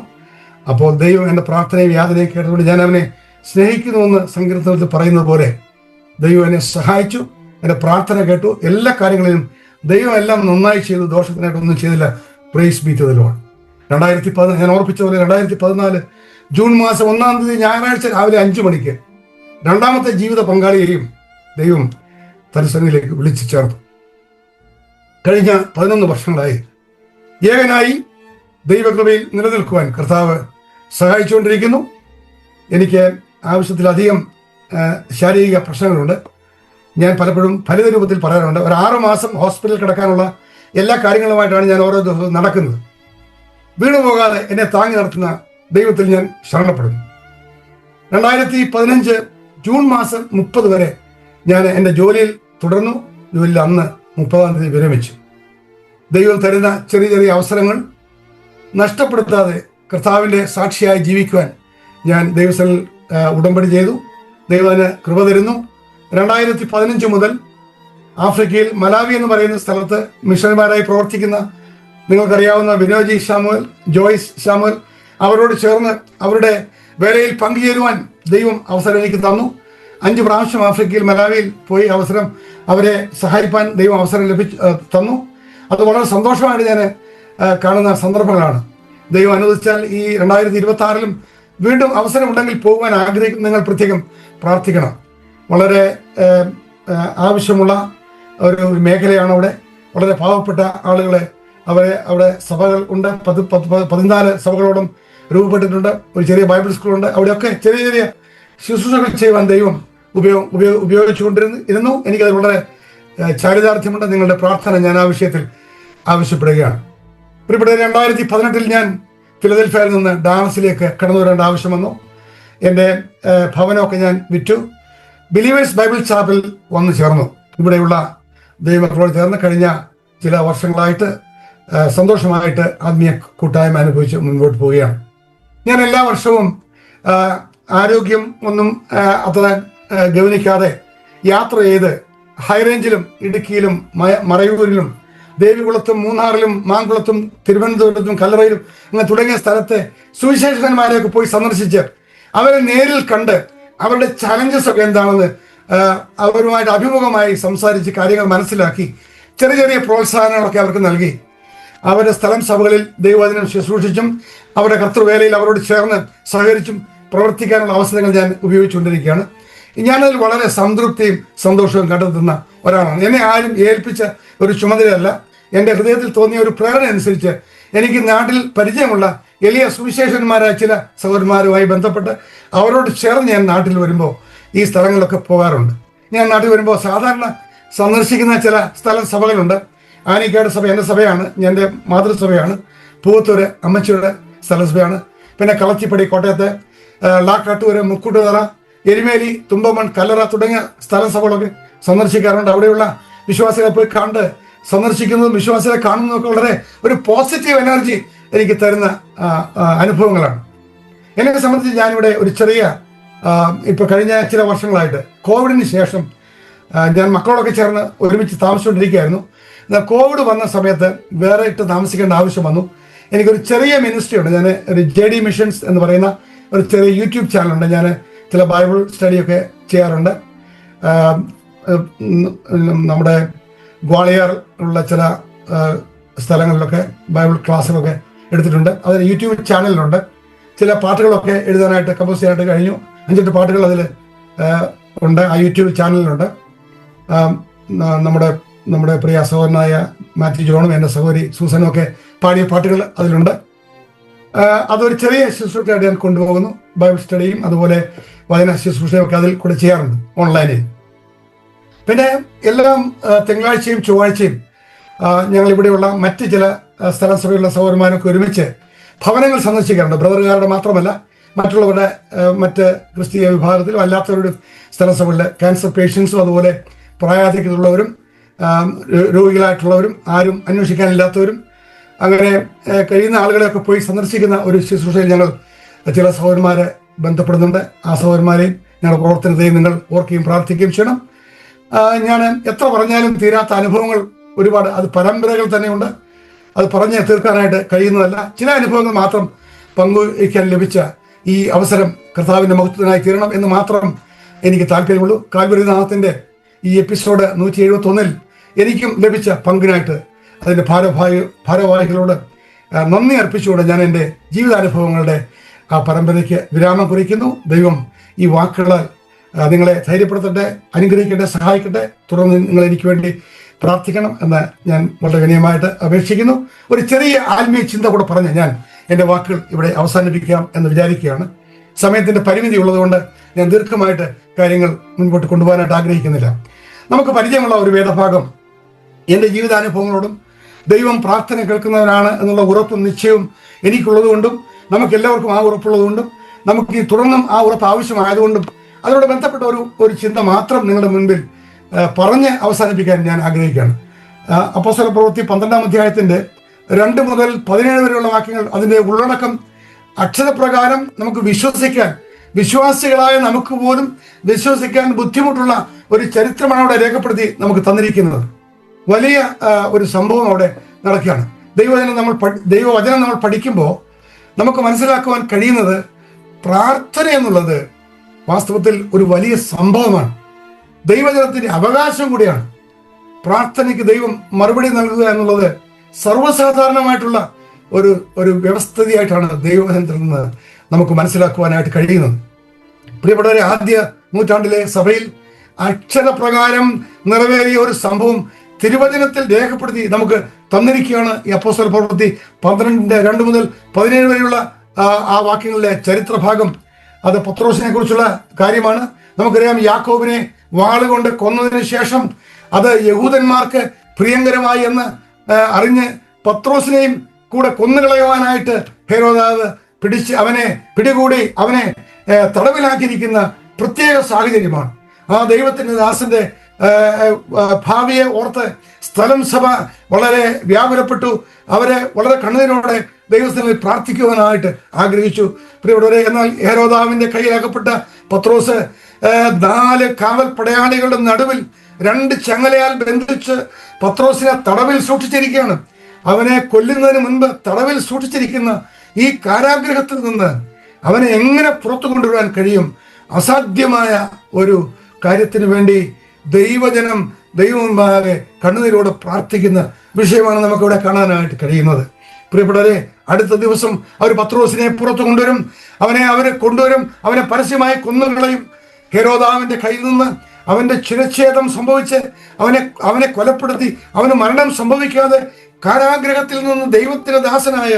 [SPEAKER 5] അപ്പോൾ ദൈവം എൻ്റെ പ്രാർത്ഥനയും യാതനയും കേട്ടതുകൊണ്ട് ഞാൻ അവനെ സ്നേഹിക്കുന്നുവെന്ന് സങ്കീർത്തനത്തിൽ പറയുന്നത് പോലെ ദൈവം എന്നെ സഹായിച്ചു. എൻ്റെ പ്രാർത്ഥന കേട്ടു. എല്ലാ കാര്യങ്ങളിലും ദൈവം എല്ലാം നന്നായി ചെയ്തു. ദോഷത്തിനായിട്ടൊന്നും ചെയ്തില്ല. Praise be to the Lord. 2014 ഞാൻ ഓർപ്പിച്ച പോലെ 2014 ജൂൺ മാസം 1-ാം തീയതി ഞായറാഴ്ച രാവിലെ 5 മണിക്ക് രണ്ടാമത്തെ ജീവിത പങ്കാളിയെയും ദൈവം തരിസനിലേക്ക് വിളിച്ചു ചേർത്തു. കഴിഞ്ഞ 11 വർഷങ്ങളായി ഏകനായി ദൈവകൃപയിൽ നിലനിൽക്കുവാൻ കർത്താവ് സഹായിച്ചുകൊണ്ടിരിക്കുന്നു. എനിക്ക് ആവശ്യത്തിലധികം ശാരീരിക പ്രശ്നങ്ങളുണ്ട്. ഞാൻ പലപ്പോഴും ഫലിത രൂപത്തിൽ പറയാറുണ്ട്. ഒരു 6 മാസം ഹോസ്പിറ്റലിൽ കിടക്കാനുള്ള എല്ലാ കാര്യങ്ങളുമായിട്ടാണ് ഞാൻ ഓരോ ദിവസവും നടക്കുന്നത്. വീണുപോകാതെ എന്നെ താങ്ങി നടത്തുന്ന ദൈവത്തിൽ ഞാൻ ശരണപ്പെടുന്നു. 2015 ജൂൺ മാസം 30 വരെ ഞാൻ എൻ്റെ ജോലിയിൽ തുടർന്നു. ജോലിയിൽ അന്ന് 30-ാം തീയതി വിരമിച്ചു. ദൈവം തരുന്ന ചെറിയ ചെറിയ അവസരങ്ങൾ നഷ്ടപ്പെടുത്താതെ കർത്താവിൻ്റെ സാക്ഷിയായി ജീവിക്കുവാൻ ഞാൻ ദൈവത്തിൽ ഉടമ്പടി ചെയ്തു. ദൈവം അതിന് കൃപ തരുന്നു. 2015 മുതൽ ആഫ്രിക്കയിൽ മലാവി എന്ന് പറയുന്ന സ്ഥലത്ത് മിഷണറിമാരായി പ്രവർത്തിക്കുന്ന നിങ്ങൾക്കറിയാവുന്ന വിനോജി സാമുവൽ, ജോയ്സ് സാമുവൽ, അവരോട് ചേർന്ന് അവരുടെ വേലയിൽ പങ്കുചേരുവാൻ ദൈവം അവസരം എനിക്ക് തന്നു. 5 പ്രാവശ്യം ആഫ്രിക്കയിൽ മലാവിയിൽ പോയി അവരെ സഹായിപ്പാൻ ദൈവം അവസരം തന്നു. അത് വളരെ സന്തോഷമായിട്ട് ഞാൻ കാണുന്ന സന്ദർഭങ്ങളാണ്. ദൈവം അനുവദിച്ചാൽ ഈ 2026 വീണ്ടും അവസരമുണ്ടെങ്കിൽ പോകുവാൻ ആഗ്രഹിക്കുന്ന നിങ്ങൾ പ്രത്യേകം പ്രാർത്ഥിക്കണം. വളരെ ആവശ്യമുള്ള ഒരു മേഖലയാണ് അവിടെ. വളരെ പാവപ്പെട്ട ആളുകളെ അവിടെ സഭകൾ ഉണ്ട്. 14 സഭകളോടും രൂപപ്പെട്ടിട്ടുണ്ട്. ഒരു ചെറിയ ബൈബിൾ സ്കൂളുണ്ട്. അവിടെയൊക്കെ ചെറിയ ചെറിയ ശുശ്രൂഷകൾ ചെയ്യുവാൻ ദൈവം ഉപയോഗിച്ചുകൊണ്ടിരുന്നു. എനിക്കത് വളരെ ചാരിതാർത്ഥ്യമുണ്ട്. നിങ്ങളുടെ പ്രാർത്ഥന ഞാൻ ആ വിഷയത്തിൽ ആവശ്യപ്പെടുകയാണ്. പ്രിയപ്പെട്ട 2018 ഞാൻ ഫിലദൽഫിയയിൽ നിന്ന് ഡാലസിലേക്ക് കടന്നു വരേണ്ട ആവശ്യം വന്നു. എൻ്റെ ഭവനമൊക്കെ ഞാൻ വിറ്റു. ബിലീവേഴ്സ് ബൈബിൾ ചാപ്പൽ വന്നു ചേർന്നു. ഇവിടെയുള്ള ദൈവമക്കളോട് ചേർന്ന് കഴിഞ്ഞ ചില വർഷങ്ങളായിട്ട് സന്തോഷമായിട്ട് ആത്മീയ കൂട്ടായ്മ അനുഭവിച്ച് മുൻപോട്ട് പോവുകയാണ്. ഞാൻ എല്ലാ വർഷവും ആരോഗ്യം ഒന്നും അത്ര ഗവനിക്കാതെ യാത്ര ചെയ്ത് ഹൈറേഞ്ചിലും ഇടുക്കിയിലും മറയൂരിലും ദേവികുളത്തും മൂന്നാറിലും മാങ്കുളത്തും തിരുവനന്തപുരത്തും കല്ലറയിലും അങ്ങനെ തുടങ്ങിയ സ്ഥലത്തെ സുവിശേഷകന്മാരെയൊക്കെ പോയി സന്ദർശിച്ച് അവരെ നേരിൽ കണ്ട് അവരുടെ ചലഞ്ചസ് ഒക്കെ എന്താണെന്ന് അവരുമായിട്ട് അഭിമുഖമായി സംസാരിച്ച് കാര്യങ്ങൾ മനസ്സിലാക്കി ചെറിയ ചെറിയ പ്രോത്സാഹനങ്ങളൊക്കെ അവർക്ക് നൽകി അവരുടെ സ്ഥലം സഭകളിൽ ദൈവവചനം ശുശ്രൂഷിച്ചും അവരുടെ കർത്തൃവേലയിൽ അവരോട് ചേർന്ന് സഹകരിച്ചും പ്രവർത്തിക്കാനുള്ള അവസരങ്ങൾ ഞാൻ ഉപയോഗിച്ചുകൊണ്ടിരിക്കുകയാണ്. ഞാനതിൽ വളരെ സംതൃപ്തിയും സന്തോഷവും കണ്ടെത്തുന്ന ഒരാളാണ്. എന്നെ ആരും ഏൽപ്പിച്ച ഒരു ചുമതലയല്ല, എൻ്റെ ഹൃദയത്തിൽ തോന്നിയ ഒരു പ്രേരണ അനുസരിച്ച് എനിക്ക് നാട്ടിൽ പരിചയമുള്ള എളിയ സുവിശേഷന്മാരായ ചില സഹോദരന്മാരുമായി ബന്ധപ്പെട്ട് അവരോട് ചേർന്ന് ഞാൻ നാട്ടിൽ വരുമ്പോൾ ഈ സ്ഥലങ്ങളിലൊക്കെ പോകാറുണ്ട്. ഞാൻ നാട്ടിൽ വരുമ്പോൾ സാധാരണ സന്ദർശിക്കുന്ന ചില സഭകളുണ്ട്. ആനിക്കാട് സഭ എൻ്റെ സഭയാണ്, എൻ്റെ മാതൃസഭയാണ്. പൂവത്തൂര് അമ്മച്ചിയുടെ സ്ഥലസഭയാണ്. പിന്നെ കളത്തിപ്പടി കോട്ടയത്ത്, ലാക്കാട്ടൂര്, മുക്കൂട്ടുതറ, എരുമേലി, തുമ്പമൺ, കല്ലറ തുടങ്ങിയ സ്ഥലസഭകളൊക്കെ സന്ദർശിക്കാറുണ്ട്. അവിടെയുള്ള വിശ്വാസികളെ പോയി കണ്ട് സന്ദർശിക്കുന്നതും വിശ്വാസികളെ കാണുന്നതൊക്കെ വളരെ ഒരു പോസിറ്റീവ് എനർജി എനിക്ക് തരുന്ന അനുഭവങ്ങളാണ്. എന്നെ സംബന്ധിച്ച് ഞാനിവിടെ ഒരു ചെറിയ ഇപ്പൊ കഴിഞ്ഞ ചില വർഷങ്ങളായിട്ട് കോവിഡിന് ശേഷം ഞാൻ മക്കളോടൊക്കെ ചേർന്ന് ഒരുമിച്ച് താമസിച്ചുകൊണ്ടിരിക്കുകയായിരുന്നു. എന്നാൽ കോവിഡ് വന്ന സമയത്ത് വേറെ ഇട്ട് താമസിക്കേണ്ട ആവശ്യം വന്നു. എനിക്കൊരു ചെറിയ മിനിസ്ട്രി ഉണ്ട്. ഞാൻ ഒരു JD മിഷൻസ് എന്ന് പറയുന്ന ഒരു ചെറിയ യൂട്യൂബ് ചാനലുണ്ട്. ഞാൻ ചില ബൈബിൾ സ്റ്റഡിയൊക്കെ ചെയ്യാറുണ്ട്. നമ്മുടെ ഗ്വാളിയർ ഉള്ള ചില സ്ഥലങ്ങളിലൊക്കെ ബൈബിൾ ക്ലാസ്സുകളൊക്കെ എടുത്തിട്ടുണ്ട്. അതിന് യൂട്യൂബ് ചാനലിലുണ്ട്. ചില പാട്ടുകളൊക്കെ എഴുതാനായിട്ട് കമ്പോസ് ചെയ്യാനായിട്ട് കഴിഞ്ഞു. 5-8 പാട്ടുകൾ അതിൽ ഉണ്ട്, ആ യൂട്യൂബ് ചാനലിലുണ്ട്. നമ്മുടെ പ്രിയ സഹോദരനായ മാത്യു ജോണും എൻ്റെ സഹോദരി സൂസനും ഒക്കെ പാടിയ പാട്ടുകൾ അതിലുണ്ട്. അതൊരു ചെറിയ ശുശ്രൂഷയായിട്ട് ഞാൻ കൊണ്ടുപോകുന്നു. ബൈബിൾ സ്റ്റഡിയും അതുപോലെ വചന ശുശ്രൂഷയും ഒക്കെ അതിൽ കൂടെ ചെയ്യാറുണ്ട് ഓൺലൈനിൽ. പിന്നെ എല്ലാം തിങ്കളാഴ്ചയും ചൊവ്വാഴ്ചയും ഞങ്ങൾ ഇവിടെയുള്ള മറ്റ് ചില സ്ഥലസഭയുള്ള സഹോദരന്മാരൊക്കെ ഒരുമിച്ച് ഭവനങ്ങൾ സന്ദർശിക്കാറുണ്ട്. ബ്രദറുകാരുടെ മാത്രമല്ല, മറ്റുള്ളവരുടെ മറ്റ് ക്രിസ്തീയ വിഭാഗത്തിലും അല്ലാത്തവരുടെ സ്ഥലസഭകളിലെ ക്യാൻസർ പേഷ്യൻസും അതുപോലെ പ്രായാധിക്യമുള്ളവരും രോഗികളായിട്ടുള്ളവരും ആരും അന്വേഷിക്കാനില്ലാത്തവരും അങ്ങനെ കഴിയുന്ന ആളുകളെയൊക്കെ പോയി സന്ദർശിക്കുന്ന ഒരു ശുശ്രൂഷയിൽ ഞങ്ങൾ ചില സഹോദരന്മാരെ ബന്ധപ്പെടുന്നുണ്ട്. ആ സഹോദരന്മാരെയും ഞങ്ങളുടെ പ്രവർത്തനത്തെയും നിങ്ങൾ ഓർക്കുകയും പ്രാർത്ഥിക്കുകയും ചെയ്യണം. ഞാൻ എത്ര പറഞ്ഞാലും തീരാത്ത അനുഭവങ്ങൾ ഒരുപാട്, അത് പരമ്പരകൾ തന്നെയുണ്ട്. അത് പറഞ്ഞ് തീർക്കാനായിട്ട് കഴിയുന്നതല്ല. ചില അനുഭവങ്ങൾ മാത്രം പങ്കുവയ്ക്കാൻ ലഭിച്ച ഈ അവസരം കർത്താവിൻ്റെ മഹത്വത്തിനായി തീരണം എന്ന് മാത്രം എനിക്ക് താല്പര്യമുള്ളൂ. കാൽവരിനാഥത്തിൻ്റെ ഈ എപ്പിസോഡ് 171 എനിക്കും ലഭിച്ച പങ്കിനായിട്ട് അതിൻ്റെ ഭാരവാഹികളോട് നന്ദി അർപ്പിച്ചുകൊണ്ട് ഞാൻ എൻ്റെ ജീവിതാനുഭവങ്ങളുടെ ആ പരമ്പരയ്ക്ക് വിരാമം കുറിക്കുന്നു. ദൈവം ഈ വാക്കുകളാൽ നിങ്ങളെ ധൈര്യപ്പെടുത്തട്ടെ, അനുഗ്രഹിക്കട്ടെ, സഹായിക്കട്ടെ. തുടർന്ന് നിങ്ങൾ എനിക്ക് വേണ്ടി പ്രാർത്ഥിക്കണം എന്ന് ഞാൻ വളരെ വിനയമായിട്ട് അപേക്ഷിക്കുന്നു. ഒരു ചെറിയ ആത്മീയ ചിന്ത കൂടെ പറഞ്ഞ് ഞാൻ എൻ്റെ വാക്കുകൾ ഇവിടെ അവസാനിപ്പിക്കാം എന്ന് വിചാരിക്കുകയാണ്. സമയത്തിൻ്റെ പരിമിതി ഉള്ളതുകൊണ്ട് ഞാൻ ദീർഘമായിട്ട് കാര്യങ്ങൾ മുൻപോട്ട് കൊണ്ടുപോകാനായിട്ട് ആഗ്രഹിക്കുന്നില്ല. നമുക്ക് പരിചയമുള്ള ഒരു വേദഭാഗം എൻ്റെ ജീവിതാനുഭവങ്ങളോടും ദൈവം പ്രാർത്ഥന കേൾക്കുന്നവനാണ് എന്നുള്ള ഉറപ്പും നിശ്ചയവും എനിക്കുള്ളതുകൊണ്ടും നമുക്കെല്ലാവർക്കും ആ ഉറപ്പുള്ളതുകൊണ്ടും നമുക്ക് ഈ തുടർന്നും ആ ഉറപ്പ് ആവശ്യമായതുകൊണ്ടും അതിനോട് ബന്ധപ്പെട്ട ഒരു ചിന്ത മാത്രം നിങ്ങളുടെ മുൻപിൽ പറഞ്ഞ് അവസാനിപ്പിക്കാൻ ഞാൻ ആഗ്രഹിക്കുകയാണ്. അപ്പോസ്തല പ്രവൃത്തി 12-ാം അധ്യായത്തിൻ്റെ 2 മുതൽ 17 വരെയുള്ള വാക്യങ്ങൾ, അതിൻ്റെ ഉള്ളടക്കം അക്ഷരപ്രകാരം നമുക്ക് വിശ്വസിക്കാൻ, വിശ്വാസികളായ നമുക്ക് പോലും വിശ്വസിക്കാൻ ബുദ്ധിമുട്ടുള്ള ഒരു ചരിത്രമാണ് അവിടെ രേഖപ്പെടുത്തി നമുക്ക് തന്നിരിക്കുന്നത്. വലിയ ഒരു സംഭവം അവിടെ നടക്കുകയാണ്. ദൈവവചനം നമ്മൾ പഠിക്കുമ്പോൾ നമുക്ക് മനസ്സിലാക്കുവാൻ കഴിയുന്നത് പ്രാർത്ഥന എന്നുള്ളത് വാസ്തവത്തിൽ ഒരു വലിയ സംഭവമാണ്. ദൈവജനത്തിന്റെ അവകാശം കൂടിയാണ്. പ്രാർത്ഥനയ്ക്ക് ദൈവം മറുപടി നൽകുക എന്നുള്ളത് സർവ്വസാധാരണമായിട്ടുള്ള ഒരു വ്യവസ്ഥിതിയായിട്ടാണ് ദൈവവചനത്തിൽ നിന്ന് നമുക്ക് മനസ്സിലാക്കുവാനായിട്ട് കഴിയുന്നത്. പ്രിയപ്പെട്ടവരെ, ആദ്യ നൂറ്റാണ്ടിലെ സഭയിൽ അക്ഷരപ്രകാരം നിറവേറിയ ഒരു സംഭവം തിരുവചനത്തിൽ രേഖപ്പെടുത്തി നമുക്ക് തന്നിരിക്കുകയാണ് ഈ അപ്പോസ്തല പ്രവൃത്തി 12-2 മുതൽ 17 വരെയുള്ള ആ വാക്യങ്ങളിലെ ചരിത്രഭാഗം. അത് പത്രോസിനെ കുറിച്ചുള്ള കാര്യമാണ്. നമുക്കറിയാം, യാക്കോബിനെ വാളുകൊണ്ട് കൊന്നതിന് ശേഷം അത് യഹൂദന്മാർക്ക് പ്രിയങ്കരമായി എന്ന് അറിഞ്ഞ് പത്രോസിനെയും കൂടെ കൊന്നുകളയുവാനായിട്ട് ഹെരോദാവ് പിടികൂടി അവനെ തടവിലാക്കിയിരിക്കുന്ന പ്രത്യേക സാഹചര്യമാണ്. ആ ദൈവത്തിന്റെ ദാസന്റെ ഭാവിയെ ഓർത്ത് സ്ഥലം സഭ വളരെ വ്യാകുലപ്പെട്ടു. അവരെ വളരെ കണ്ണീരോടെ ദൈവസ്ഥനിൽ പ്രാർത്ഥിക്കുവാനായിട്ട് ആഗ്രഹിച്ചു. പ്രിയപ്പെട്ടവരെ, എന്നാൽ ഹെരോദാവിന്റെ കയ്യിലകപ്പെട്ട പത്രോസ് 4 കാവൽ പടയാളികളുടെ നടുവിൽ 2 ചങ്ങലയാൽ ബന്ധിച്ച് പത്രോസിനെ തടവിൽ സൂക്ഷിച്ചിരിക്കുകയാണ്. അവനെ കൊല്ലുന്നതിന് മുൻപ് തടവിൽ സൂക്ഷിച്ചിരിക്കുന്ന ഈ കാരാഗ്രഹത്തിൽ നിന്ന് അവനെ എങ്ങനെ പുറത്തു കൊണ്ടുവരാൻ കഴിയും? അസാധ്യമായ ഒരു കാര്യത്തിന് വേണ്ടി ദൈവജനം ദൈവമുമ്പാകെ കണ്ണുനീരോടെ പ്രാർത്ഥിക്കുന്ന വിഷയമാണ് നമുക്കിവിടെ കാണാനായിട്ട് കഴിയുന്നത്. പ്രിയപ്പെട്ടവരെ, അടുത്ത ദിവസം അവർ പത്രോസിനെ പുറത്തു കൊണ്ടുവരും. അവരെ കൊണ്ടുവരും. അവനെ പരസ്യമായി കൊന്നുകളയും. ഹെരോദാവിന്റെ കയ്യിൽ നിന്ന് അവന്റെ ശിരച്ഛേദം സംഭവിച്ച് അവനെ കൊലപ്പെടുത്തി അവന് മരണം സംഭവിക്കാതെ കാരാഗ്രഹത്തിൽ നിന്ന് ദൈവത്തിന്റെ ദാസനായ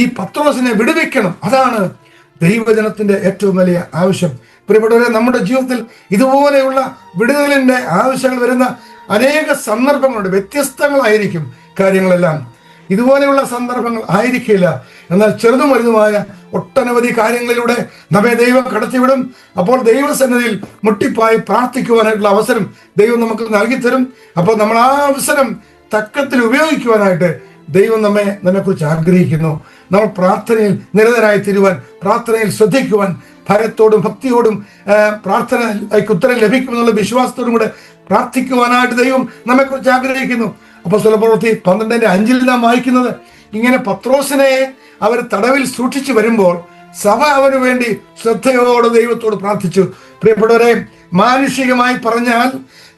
[SPEAKER 5] ഈ പത്രോസിനെ വിടുവിക്കണം. അതാണ് ദൈവജനത്തിന്റെ ഏറ്റവും വലിയ ആവശ്യം. പ്രിയപ്പെട്ടവരെ, നമ്മുടെ ജീവിതത്തിൽ ഇതുപോലെയുള്ള വിടുതലിന്റെ ആവശ്യങ്ങൾ വരുന്ന അനേക സന്ദർഭങ്ങളുണ്ട്. വ്യത്യസ്തങ്ങളായിരിക്കും കാര്യങ്ങളെല്ലാം. ഇതുപോലെയുള്ള സന്ദർഭങ്ങൾ ആയിരിക്കില്ല. എന്നാൽ ചെറുതും വലുതുമായ ഒട്ടനവധി കാര്യങ്ങളിലൂടെ നമ്മെ ദൈവം കടത്തിവിടും. അപ്പോൾ ദൈവസന്നിധിയിൽ മുട്ടിപ്പായി പ്രാർത്ഥിക്കുവാനായിട്ടുള്ള അവസരം ദൈവം നമുക്ക് നൽകിത്തരും. അപ്പോൾ നമ്മൾ ആ അവസരം തക്കത്തിൽ ഉപയോഗിക്കുവാനായിട്ട് ദൈവം നമ്മെക്കുറിച്ച് ആഗ്രഹിക്കുന്നു. നമ്മൾ പ്രാർത്ഥനയിൽ നിരതരായി തീരുവാൻ, പ്രാർത്ഥനയിൽ ശ്രദ്ധിക്കുവാൻ, ഭയത്തോടും ഭക്തിയോടും പ്രാർത്ഥനയ്ക്ക് ഉത്തരം ലഭിക്കുമെന്നുള്ള വിശ്വാസത്തോടും കൂടെ പ്രാർത്ഥിക്കുവാനായിട്ട് ദൈവം നമ്മെക്കുറിച്ച് ആഗ്രഹിക്കുന്നു. അപ്പോസ്തലപ്രവൃത്തി 12:5 നാം വായിക്കുന്നത് ഇങ്ങനെ പത്രോസിനെ അവർ തടവിൽ സൂക്ഷിച്ചു വരുമ്പോൾ സഭ അവന് വേണ്ടി ശ്രദ്ധയോടെ ദൈവത്തോട് പ്രാർത്ഥിച്ചു. പ്രിയപ്പെട്ടവരെ, മാനുഷികമായി പറഞ്ഞാൽ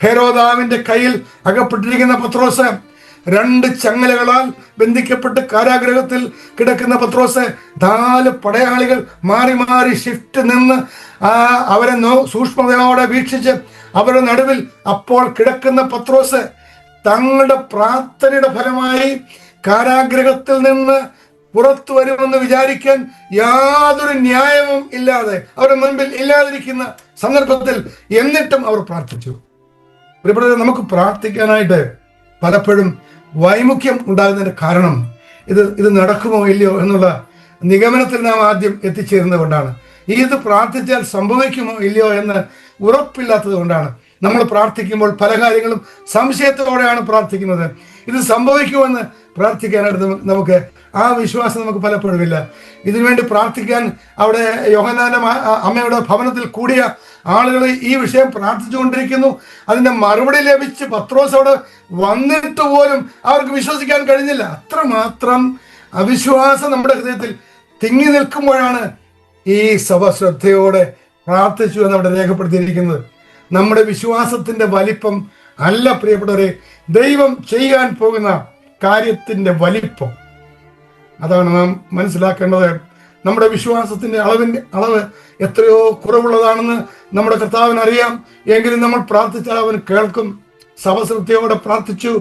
[SPEAKER 5] ഹെരോദാവിന്റെ കയ്യിൽ അകപ്പെട്ടിരിക്കുന്ന പത്രോസ്, 2 ചങ്ങലകളാൽ ബന്ധിക്കപ്പെട്ട് കാരാഗ്രഹത്തിൽ കിടക്കുന്ന പത്രോസ്, 4 പടയാളികൾ മാറി മാറി ഷിഫ്റ്റ് നിന്ന് അവരെ സൂക്ഷ്മതയോടെ വീക്ഷിച്ച് അവരുടെ നടുവിൽ അപ്പോൾ കിടക്കുന്ന പത്രോസ് തങ്ങളുടെ പ്രാർത്ഥനയുടെ ഫലമായി കാരാഗ്രഹത്തിൽ നിന്ന് പുറത്തു വരുമെന്ന് വിചാരിക്കാൻ യാതൊരു ന്യായവും ഇല്ലാതെ അവരുടെ മുൻപിൽ ഇല്ലാതിരിക്കുന്ന സന്ദർഭത്തിൽ എന്നിട്ടും അവർ പ്രാർത്ഥിച്ചു. പ്രിയപ്പെട്ടവരെ, നമുക്ക് പ്രാർത്ഥിക്കാനായിട്ട് പലപ്പോഴും വൈമുഖ്യം ഉണ്ടാകുന്നതിന്റെ കാരണം ഇത് നടക്കുമോ ഇല്ലയോ എന്നുള്ള നിഗമനത്തിൽ നാം ആദ്യം എത്തിച്ചേരുന്നത് കൊണ്ടാണ്. ഇത് പ്രാർത്ഥിച്ചാൽ സംഭവിക്കുമോ ഇല്ലയോ എന്ന് ഉറപ്പില്ലാത്തത് കൊണ്ടാണ്. നമ്മൾ പ്രാർത്ഥിക്കുമ്പോൾ പല കാര്യങ്ങളും സംശയത്തോടെയാണ് പ്രാർത്ഥിക്കുന്നത്. ഇത് സംഭവിക്കുമെന്ന് പ്രാർത്ഥിക്കാനായിട്ട് നമുക്ക് ആ വിശ്വാസം നമുക്ക് പലപ്പോഴും ഇല്ല. ഇതിനുവേണ്ടി പ്രാർത്ഥിക്കാൻ അവിടെ യോഹന്നാന്റെ അമ്മയുടെ ഭവനത്തിൽ കൂടിയ ആളുകൾ ഈ വിഷയം പ്രാർത്ഥിച്ചുകൊണ്ടിരിക്കുന്നു. അതിന്റെ മറുപടി ലഭിച്ച് പത്രോസ് അവിടെ വന്നിട്ട് പോലും അവർക്ക് വിശ്വസിക്കാൻ കഴിഞ്ഞില്ല. അത്രമാത്രം അവിശ്വാസം നമ്മുടെ ഹൃദയത്തിൽ തിങ്ങി നിൽക്കുമ്പോഴാണ് ഈ സഭ ശ്രദ്ധയോടെ പ്രാർത്ഥിച്ചു എന്ന് അവിടെ രേഖപ്പെടുത്തിയിരിക്കുന്നത്. നമ്മുടെ വിശ്വാസത്തിന്റെ വലിപ്പം അല്ല പ്രിയപ്പെട്ടവരെ, ദൈവം ചെയ്യാൻ പോകുന്ന കാര്യത്തിന്റെ അതാണ് നാം മനസ്സിലാക്കേണ്ടത്. നമ്മുടെ വിശ്വാസത്തിന്റെ അളവ് എത്രയോ കുറവുള്ളതാണെന്ന് നമ്മുടെ കർത്താവിന് അറിയാം. എങ്കിലും നമ്മൾ പ്രാർത്ഥിച്ചാൽ അവൻ കേൾക്കും. സഭ ശ്രദ്ധയോടെ പ്രാർത്ഥിച്ചു.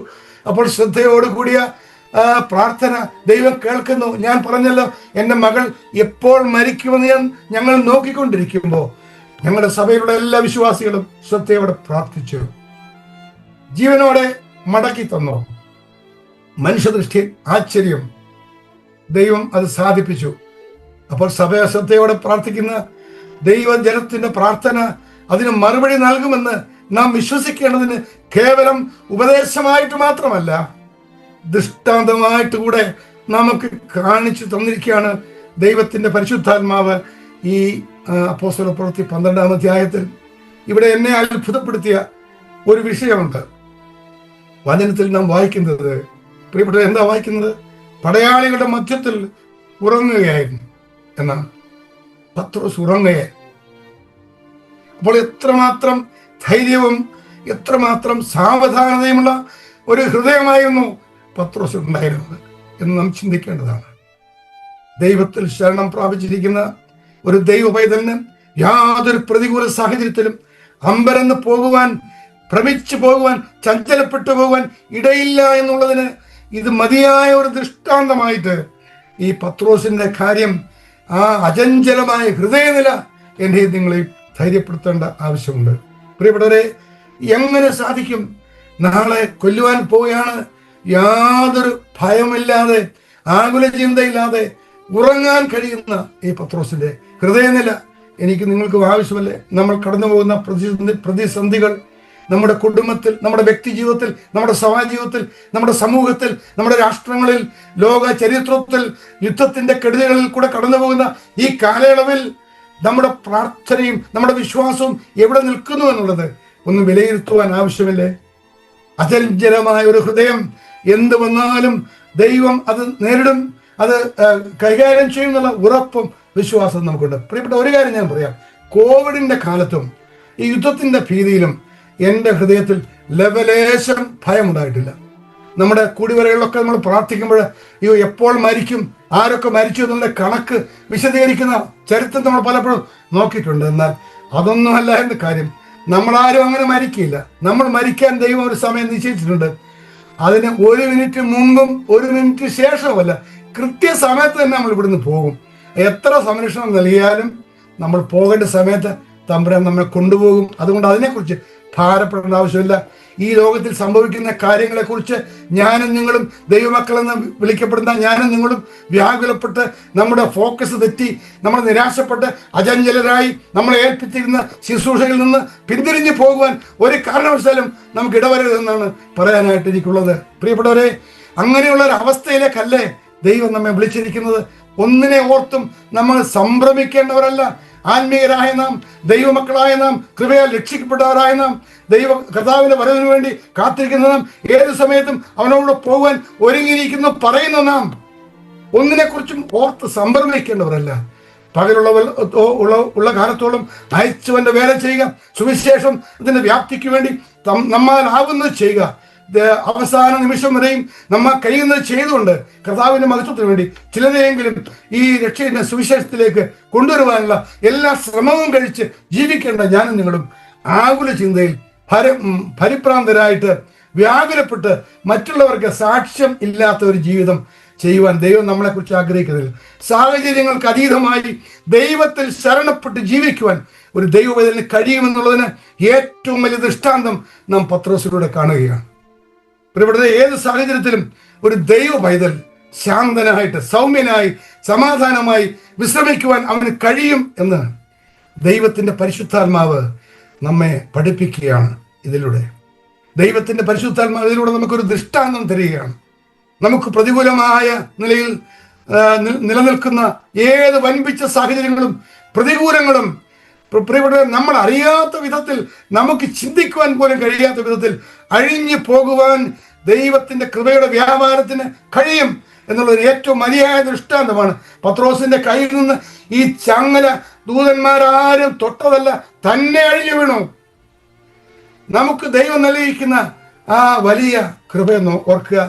[SPEAKER 5] അപ്പോൾ ശ്രദ്ധയോട് കൂടിയ പ്രാർത്ഥന ദൈവം കേൾക്കുന്നു. ഞാൻ പറഞ്ഞല്ലോ, എൻ്റെ മകൾ എപ്പോൾ മരിക്കുമെന്ന് ഞങ്ങൾ നോക്കിക്കൊണ്ടിരിക്കുമ്പോൾ ഞങ്ങളുടെ സഭയിലുള്ള എല്ലാ വിശ്വാസികളും ശ്രദ്ധയോടെ പ്രാർത്ഥിച്ചു. ജീവനോടെ മടക്കി തന്നു. മനുഷ്യദൃഷ്ടിയിൽ ആശ്ചര്യം. ദൈവം അത് സാധിപ്പിച്ചു. അപ്പോൾ സഭ ശ്രദ്ധയോടെ പ്രാർത്ഥിക്കുന്ന ദൈവജനത്തിന്റെ പ്രാർത്ഥന അതിന് മറുപടി നൽകുമെന്ന് നാം വിശ്വസിക്കേണ്ടതിന് കേവലം ഉപദേശമായിട്ട് മാത്രമല്ല, ദൃഷ്ടാന്തമായിട്ട് കൂടെ നമുക്ക് കാണിച്ചു തന്നിരിക്കുകയാണ് ദൈവത്തിന്റെ പരിശുദ്ധാത്മാവ്. ഈ അപ്പോസ്തലപ്രവൃത്തി 12-ാം അധ്യായത്തിൽ ഇവിടെ എന്നെ അത്ഭുതപ്പെടുത്തിയ ഒരു വിഷയമുണ്ട്. വചനത്തിൽ നാം വായിക്കുന്നത്, പ്രിയപ്പെട്ടവർ, എന്താ വായിക്കുന്നത്? പടയാളികളുടെ മധ്യത്തിൽ ഉറങ്ങുകയായിരുന്നു എന്നാണ്. പത്രോസ് ഉറങ്ങുകയായി. അപ്പോൾ എത്രമാത്രം ധൈര്യവും എത്രമാത്രം സാവധാനതയുമുള്ള ഒരു ഹൃദയമായിരുന്നു പത്രോസ് ഉണ്ടായിരുന്നത് എന്ന് നാം ചിന്തിക്കേണ്ടതാണ്. ദൈവത്തിൽ ശരണം പ്രാപിച്ചിരിക്കുന്ന ഒരു ദൈവ പൈതലിന് യാതൊരു പ്രതികൂല സാഹചര്യത്തിലും അമ്പരന്ന് പോകുവാൻ, ഭ്രമിച്ചു പോകുവാൻ, ചഞ്ചലപ്പെട്ടു പോകുവാൻ ഇടയില്ല എന്നുള്ളതിന് ഇത് മതിയായ ഒരു ദൃഷ്ടാന്തമായിട്ട് ഈ പത്രോസിന്റെ കാര്യം, ആ അചഞ്ചലമായ ഹൃദയനില എന്നെ നിങ്ങളെ ധൈര്യപ്പെടുത്തേണ്ട ആവശ്യമുണ്ട്. പ്രിയപ്പെട്ടവരെ, എങ്ങനെ സാധിക്കും? നാളെ കൊല്ലുവാൻ പോവുകയാണ്. യാതൊരു ഭയമില്ലാതെ, ആകുല ചിന്തയില്ലാതെ ഉറങ്ങാൻ കഴിയുന്ന ഈ പത്രോസിന്റെ ഹൃദയനില എനിക്ക് നിങ്ങൾക്കും ആവശ്യമല്ലേ? നമ്മൾ കടന്നു പോകുന്ന പ്രതിസന്ധികൾ നമ്മുടെ കുടുംബത്തിൽ, നമ്മുടെ വ്യക്തി ജീവിതത്തിൽ, നമ്മുടെ സമാജ ജീവിതത്തിൽ, നമ്മുടെ സമൂഹത്തിൽ, നമ്മുടെ രാഷ്ട്രങ്ങളിൽ, ലോക ചരിത്രത്തിൽ യുദ്ധത്തിന്റെ കെടുതികളിൽ കൂടെ കടന്നു പോകുന്ന ഈ കാലയളവിൽ നമ്മുടെ പ്രാർത്ഥനയും നമ്മുടെ വിശ്വാസവും എവിടെ നിൽക്കുന്നു എന്നുള്ളത് ഒന്ന് വിലയിരുത്തുവാൻ ആവശ്യമില്ലേ? അചഞ്ചലമായ ഒരു ഹൃദയം എന്ത് വന്നാലും ദൈവം അത് നേരിടും, അത് കൈകാര്യം ചെയ്യുന്നുള്ള ഉറപ്പും വിശ്വാസം നമുക്കുണ്ട്. പ്രിയപ്പെട്ട ഒരു കാര്യം ഞാൻ പറയാം, കോവിഡിന്റെ കാലത്തും ഈ യുദ്ധത്തിന്റെ ഭീതിയിലും എൻ്റെ ഹൃദയത്തിൽ ലവലേശം ഭയമുണ്ടായിട്ടില്ല. നമ്മുടെ കൂടിവരകളിലൊക്കെ നമ്മൾ പ്രാർത്ഥിക്കുമ്പോൾ അയ്യോ എപ്പോൾ മരിക്കും, ആരൊക്കെ മരിച്ചു എന്നുള്ള കണക്ക് വിശദീകരിക്കുന്ന ചരിത്രം നമ്മൾ പലപ്പോഴും നോക്കിയിട്ടുണ്ട്. എന്നാൽ അതൊന്നുമല്ല എന്ന കാര്യം. നമ്മളാരും അങ്ങനെ മരിക്കില്ല. നമ്മൾ മരിക്കാൻ ദൈവം ഒരു സമയം നിശ്ചയിച്ചിട്ടുണ്ട്. അതിന് 1 മിനിറ്റ് മുമ്പും 1 മിനിറ്റ് ശേഷവുമല്ല, കൃത്യസമയത്ത് തന്നെ നമ്മൾ ഇവിടുന്ന് പോകും. എത്ര സംരക്ഷണം നൽകിയാലും നമ്മൾ പോകേണ്ട സമയത്ത് തമ്പുരാൻ നമ്മെ കൊണ്ടുപോകും. അതുകൊണ്ട് അതിനെക്കുറിച്ച് ഭാരപ്പെടേണ്ട ആവശ്യമില്ല. ഈ ലോകത്തിൽ സംഭവിക്കുന്ന കാര്യങ്ങളെക്കുറിച്ച് ഞാനും നിങ്ങളും, ദൈവമക്കളെന്ന് വിളിക്കപ്പെടുന്ന ഞാനും നിങ്ങളും വ്യാകുലപ്പെട്ട് നമ്മുടെ ഫോക്കസ് തെറ്റി നമ്മൾ നിരാശപ്പെട്ട് അചഞ്ചലരായി നമ്മളെ ഏൽപ്പിച്ചിരുന്ന ശുശ്രൂഷയിൽ നിന്ന് പിന്തിരിഞ്ഞു പോകുവാൻ ഒരു കാരണവശാലും നമുക്ക് ഇടവരരുതെന്നാണ് പറയാനായിട്ട് എനിക്കുള്ളത്. പ്രിയപ്പെട്ടവരെ, അങ്ങനെയുള്ള ഒരു അവസ്ഥയിലേക്കല്ലേ ദൈവം നമ്മെ വിളിച്ചിരിക്കുന്നത്. ഒന്നിനെ ഓർത്തും നമ്മൾ സംഭ്രമിക്കേണ്ടവരല്ല. ആത്മീയരായ നാം, ദൈവമക്കളായ നാം, കൃപയാൽ രക്ഷിക്കപ്പെട്ടവരായ നാം, കർത്താവിന്റെ വരവിന് വേണ്ടി കാത്തിരിക്കുന്ന നാം, ഏത് സമയത്തും അവനോട് പോകാൻ ഒരുങ്ങിയിരിക്കുന്നു പറയുന്ന നാം ഒന്നിനെക്കുറിച്ചും ഓർത്ത് സംഭ്രമിക്കേണ്ടവരല്ല. ഉള്ള കാലത്തോളം അയച്ചവന്റെ വേല ചെയ്യുക, സുവിശേഷം ഇതിന്റെ വ്യാപ്തിക്ക് വേണ്ടി നമ്മാലാവുന്നത് ചെയ്യുക. അവസാന നിമിഷം വരെയും നമ്മ കഴിയുന്നത് ചെയ്തുകൊണ്ട് കർത്താവിന്റെ മഹത്വത്തിന് വേണ്ടി ചിലരെയെങ്കിലും ഈ രക്ഷയുടെ സുവിശേഷത്തിലേക്ക് കൊണ്ടുവരുവാനുള്ള എല്ലാ ശ്രമവും കഴിച്ച് ജീവിക്കേണ്ട ഞാനും നിങ്ങളും ആകുല ചിന്തയിൽ പരിഭ്രാന്തരായിട്ട് വ്യാകുലപ്പെട്ട് മറ്റുള്ളവർക്ക് സാക്ഷ്യം ഇല്ലാത്ത ഒരു ജീവിതം ചെയ്യുവാൻ ദൈവം നമ്മളെക്കുറിച്ച് ആഗ്രഹിക്കുന്നില്ല. സാഹചര്യങ്ങൾക്ക് അതീതമായി ദൈവത്തിൽ ശരണപ്പെട്ട് ജീവിക്കുവാൻ ഒരു ദൈവവേദന കഴിയുമെന്നുള്ളതിന് ഏറ്റവും വലിയ ദൃഷ്ടാന്തം നാം പത്രോസിലൂടെ കാണുകയാണ്. ഇവിടെ ഏത് സാഹചര്യത്തിലും ഒരു ദൈവ പൈതൽ ശാന്തനായിട്ട്, സൗമ്യനായി, സമാധാനമായി വിശ്രമിക്കുവാൻ അവന് കഴിയും എന്ന് ദൈവത്തിന്റെ പരിശുദ്ധാത്മാവ് നമ്മെ പഠിപ്പിക്കുകയാണ്. ഇതിലൂടെ ദൈവത്തിന്റെ പരിശുദ്ധാത്മാവ് ഇതിലൂടെ നമുക്കൊരു ദൃഷ്ടാന്തം തരികയാണ്. നമുക്ക് പ്രതികൂലമായ നിലയിൽ നിലനിൽക്കുന്ന ഏത് വൻപിച്ച സാഹചര്യങ്ങളും പ്രതികൂലങ്ങളും നമ്മൾ അറിയാത്ത വിധത്തിൽ, നമുക്ക് ചിന്തിക്കുവാൻ പോലും കഴിയാത്ത വിധത്തിൽ അഴിഞ്ഞു പോകുവാൻ ദൈവത്തിന്റെ കൃപയുടെ വ്യാപാരത്തിന് കഴിയും എന്നുള്ളൊരു ഏറ്റവും മതിയായ ദൃഷ്ടാന്തമാണ്. പത്രോസിന്റെ കയ്യിൽ നിന്ന് ഈ ചങ്ങല ദൂതന്മാരാരും തൊട്ടതല്ല, തന്നെ അഴിഞ്ഞു വീണു. നമുക്ക് ദൈവം നൽകിയിരിക്കുന്ന ആ വലിയ കൃപയെന്ന് ഓർക്കുക.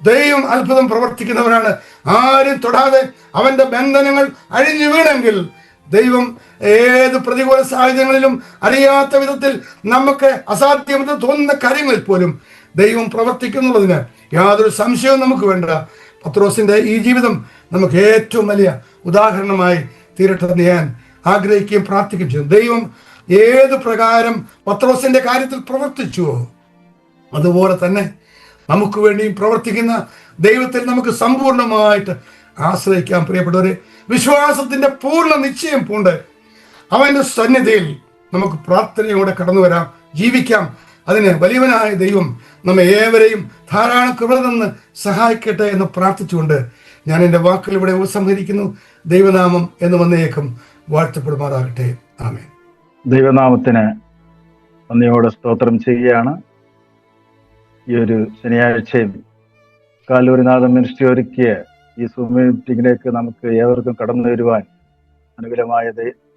[SPEAKER 5] ദൈവം അത്ഭുതം പ്രവർത്തിക്കുന്നവരാണ്. ആരും തൊടാതെ അവന്റെ ബന്ധനങ്ങൾ അഴിഞ്ഞു വീണെങ്കിൽ ദൈവം ഏത് പ്രതികൂല സാഹചര്യങ്ങളിലും അറിയാത്ത വിധത്തിൽ നമുക്ക് അസാധ്യമെന്ന് തോന്നുന്ന കാര്യങ്ങളിൽ പോലും ദൈവം പ്രവർത്തിക്കുന്നുള്ളതിന് യാതൊരു സംശയവും നമുക്ക് വേണ്ട. പത്രോസിന്റെ ഈ ജീവിതം നമുക്ക് ഏറ്റവും വലിയ ഉദാഹരണമായി തീരട്ടെന്ന് ഞാൻ ആഗ്രഹിക്കുകയും പ്രാർത്ഥിക്കുകയും ചെയ്തു. ദൈവം ഏത് പ്രകാരം പത്രോസിന്റെ കാര്യത്തിൽ പ്രവർത്തിച്ചുവോ അതുപോലെ തന്നെ നമുക്ക് വേണ്ടിയും പ്രവർത്തിക്കുന്ന ദൈവത്തിൽ നമുക്ക് സമ്പൂർണമായിട്ട് ആശ്രയിക്കാം. പ്രിയപ്പെട്ടവരെ, വിശ്വാസത്തിന്റെ പൂർണ്ണ നിശ്ചയം പൂണ്ട് അവന്റെ സന്നിധിയിൽ നമുക്ക് പ്രാർത്ഥനയോടെ കടന്നു വരാം, ജീവിക്കാം. അതിന് വലിയവനായ ദൈവം നമ്മെ ഏവരെയും ധാരാളം കൃപ തന്ന് സഹായിക്കട്ടെ എന്ന് പ്രാർത്ഥിച്ചുകൊണ്ട് ഞാൻ എൻ്റെ വാക്കുകൾ ഇവിടെ ഉപസംഹരിക്കുന്നു. ദൈവനാമം എന്ന് വന്നേക്കും വാഴ്ത്തപ്പെടുമാറാകട്ടെ. ആമേൻ.
[SPEAKER 6] ദൈവനാമത്തിന് നന്ദിയോടെ സ്തോത്രം ചെയ്യുകയാണ്. ഈ ഒരു ശനിയാഴ്ചയും കാലൂരിനാഥൻ മിനിസ്ട്രി ഒരുക്കിയ ഈ സൂം മീറ്റിംഗിലേക്ക് നമുക്ക് ഏവർക്കും കടന്നു വരുവാൻ അനുകൂലമായ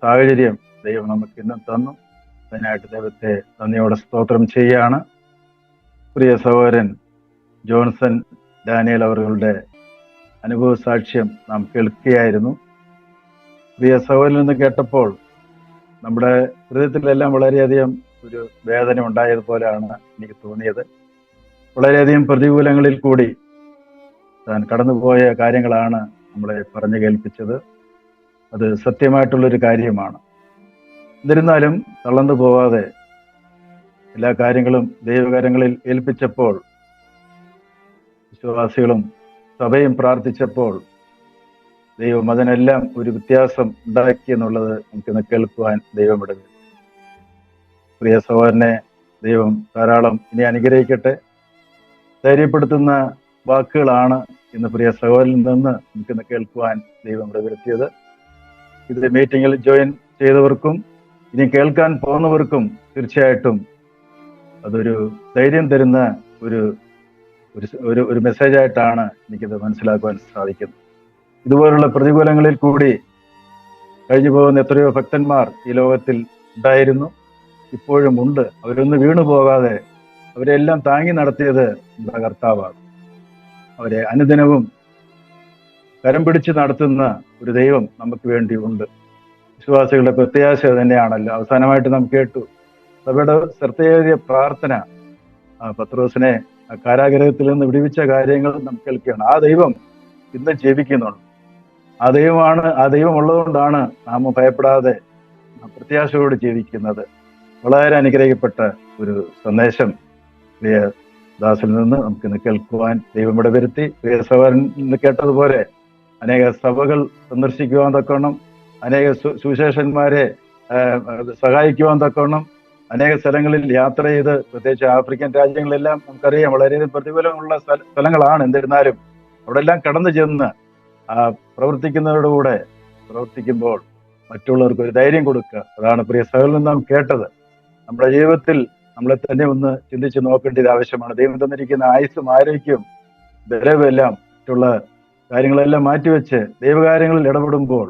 [SPEAKER 6] സാഹചര്യം ദൈവം നമുക്ക് ഇന്നും തന്നു. അതിനായിട്ട് ദൈവത്തെ നന്ദിയോടെ സ്തോത്രം ചെയ്യുകയാണ്. പ്രിയ സഹോദരൻ ജോൺസൺ ഡാനിയൽ അവരുടെ അനുഭവ സാക്ഷ്യം നാം കേൾക്കുകയായിരുന്നു. പ്രിയ സഹോദരൻ എന്ന് കേട്ടപ്പോൾ നമ്മുടെ ഹൃദയത്തിലെല്ലാം വളരെയധികം ഒരു വേദന ഉണ്ടായതുപോലെയാണ് എനിക്ക് തോന്നിയത്. വളരെയധികം പ്രതികൂലങ്ങളിൽ കൂടി താൻ കടന്നുപോയ കാര്യങ്ങളാണ് നമ്മളെ പറഞ്ഞു കേൾപ്പിച്ചത്. അത് സത്യമായിട്ടുള്ളൊരു കാര്യമാണ്. എന്നിരുന്നാലും തളർന്നു പോവാതെ എല്ലാ കാര്യങ്ങളും ദൈവകാര്യങ്ങളിൽ ഏൽപ്പിച്ചപ്പോൾ, വിശ്വാസികളും സഭയും പ്രാർത്ഥിച്ചപ്പോൾ ദൈവം അതിനെല്ലാം ഒരു വ്യത്യാസം ഉണ്ടാക്കി എന്നുള്ളത് നമുക്കിന്ന് കേൾക്കുവാൻ ദൈവം ഇടവരുത്തി. പ്രിയ സഹോദരനെ ദൈവം ധാരാളം ഇനി അനുഗ്രഹിക്കട്ടെ. ധൈര്യപ്പെടുത്തുന്ന വാക്കുകളാണ് ഇന്ന് പ്രിയ സഹോദരനിൽ നിന്ന് നമുക്കിന്ന് കേൾക്കുവാൻ ദൈവം ഇവിടെ വരുത്തിയത്. ഇത് മീറ്റിങ്ങിൽ ജോയിൻ ചെയ്തവർക്കും ഇനി കേൾക്കാൻ പോകുന്നവർക്കും തീർച്ചയായിട്ടും അതൊരു ധൈര്യം തരുന്ന ഒരു മെസ്സേജായിട്ടാണ് എനിക്കിത് മനസ്സിലാക്കുവാൻ സാധിക്കുന്നത്. ഇതുപോലുള്ള പ്രതികൂലങ്ങളിൽ കൂടി കഴിഞ്ഞു പോകുന്ന എത്രയോ ഭക്തന്മാർ ഈ ലോകത്തിൽ ഉണ്ടായിരുന്നു, ഇപ്പോഴും ഉണ്ട്. അവരൊന്ന് വീണു പോകാതെ അവരെല്ലാം താങ്ങി നടത്തിയത് നമ്മുടെ കർത്താവാണ്. അവരെ അനുദിനവും കരം പിടിച്ച് നടത്തുന്ന ഒരു ദൈവം നമുക്ക് വേണ്ടി ഉണ്ട്. വിശ്വാസികളുടെ പ്രത്യാശ തന്നെയാണല്ലോ. അവസാനമായിട്ട് നാം കേട്ടു സഭയുടെ ശ്രദ്ധേയ പ്രാർത്ഥന, പത്രോസിനെ കാരാഗ്രഹത്തിൽ നിന്ന് വിടുവിച്ച കാര്യങ്ങൾ നാം കേൾക്കുകയാണ്. ആ ദൈവം ഇന്ന് ജീവിക്കുന്നുണ്ട്. ആ ദൈവം ഉള്ളതുകൊണ്ടാണ് നാം ഭയപ്പെടാതെ പ്രത്യാശയോട് ജീവിക്കുന്നത്. വളരെ അനുഗ്രഹിക്കപ്പെട്ട ഒരു സന്ദേശം പ്രിയ ദാസിൽ നിന്ന് നമുക്കിന്ന് കേൾക്കുവാൻ ദൈവം ഇവിടെ വരുത്തി. പ്രിയ സഹോദരൻ കേട്ടതുപോലെ അനേക സഭകൾ സന്ദർശിക്കുവാൻ തക്കവണ്ണം, അനേക സുവിശേഷന്മാരെ സഹായിക്കുവാൻ തക്കവണ്ണം, അനേക സ്ഥലങ്ങളിൽ യാത്ര ചെയ്ത്, പ്രത്യേകിച്ച് ആഫ്രിക്കൻ രാജ്യങ്ങളെല്ലാം നമുക്കറിയാം വളരെയധികം പ്രതിഫലമുള്ള സ്ഥലങ്ങളാണ്. എന്നിരുന്നാലും അവിടെ എല്ലാം കടന്നു ചെന്ന് പ്രവർത്തിക്കുന്നവരുടെ പ്രവർത്തിക്കുമ്പോൾ മറ്റുള്ളവർക്ക് ഒരു ധൈര്യം കൊടുക്കുക. അതാണ് പ്രിയ സഹോദരൻ നാം കേട്ടത്. നമ്മുടെ ജീവിതത്തിൽ നമ്മളെ തന്നെ ഒന്ന് ചിന്തിച്ച് നോക്കേണ്ടത് ആവശ്യമാണ്. ദൈവം തന്നിരിക്കുന്ന ആയുസ്സും ആരോഗ്യവും ബലമെല്ലാം മറ്റുള്ള കാര്യങ്ങളെല്ലാം മാറ്റിവെച്ച് ദൈവകാര്യങ്ങളിൽ ഇടപെടുമ്പോൾ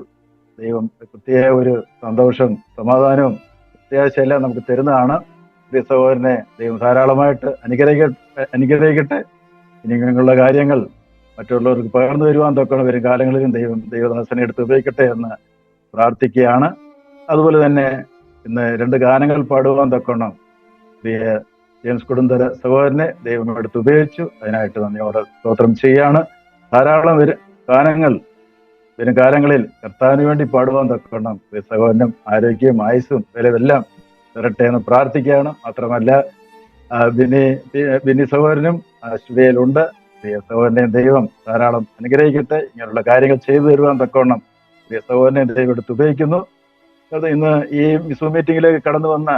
[SPEAKER 6] ദൈവം പ്രത്യേക ഒരു സന്തോഷം, സമാധാനവും പ്രത്യാശയെല്ലാം നമുക്ക് തരുന്നതാണ്. പ്രിയ സഹോദരനെ ദൈവം ധാരാളമായിട്ട് അനുഗ്രഹിക്കട്ടെ. ഇനി ഇങ്ങനെയുള്ള കാര്യങ്ങൾ മറ്റുള്ളവർക്ക് പകർന്നു വരുവാൻ തൊക്കണം വരും കാലങ്ങളിലും ദൈവദാസനെ എടുത്ത് ഉപയോഗിക്കട്ടെ എന്ന് പ്രാർത്ഥിക്കുകയാണ്. അതുപോലെ തന്നെ ഇന്ന് 2 ഗാനങ്ങൾ പാടുവാൻ തക്കണം പ്രിയ ജെയിംസ് കൊടുന്തര സഹോദരനെ ദൈവം എടുത്ത് ഉപയോഗിച്ചു. അതിനായിട്ട് നന്ദിയോടെ സ്തോത്രം ചെയ്യാണ്. ധാരാളം ഗാനങ്ങൾ വരും കാലങ്ങളിൽ കർത്താവിന് വേണ്ടി പാടുവാൻ തക്കണം പ്രിയ സഹോദരനും ആരോഗ്യവും ആയുസ്സും വിലവെല്ലാം തരട്ടെ എന്ന് പ്രാർത്ഥിക്കുകയാണ്. മാത്രമല്ല ബിന്നി സഹോദരനും ആശുപത്രിയിലുണ്ട്. പ്രിയ സഹോദരനെ ദൈവം ധാരാളം അനുഗ്രഹിക്കട്ടെ. ഇങ്ങനെയുള്ള കാര്യങ്ങൾ ചെയ്തു തരുവാൻ തക്കവണ്ണം പ്രിയ സഹോദരനെ ദൈവം എടുത്ത് ഉപയോഗിക്കുന്നു. അത് ഇന്ന് ഈ സൂം മീറ്റിംഗിലേക്ക് കടന്നു വന്ന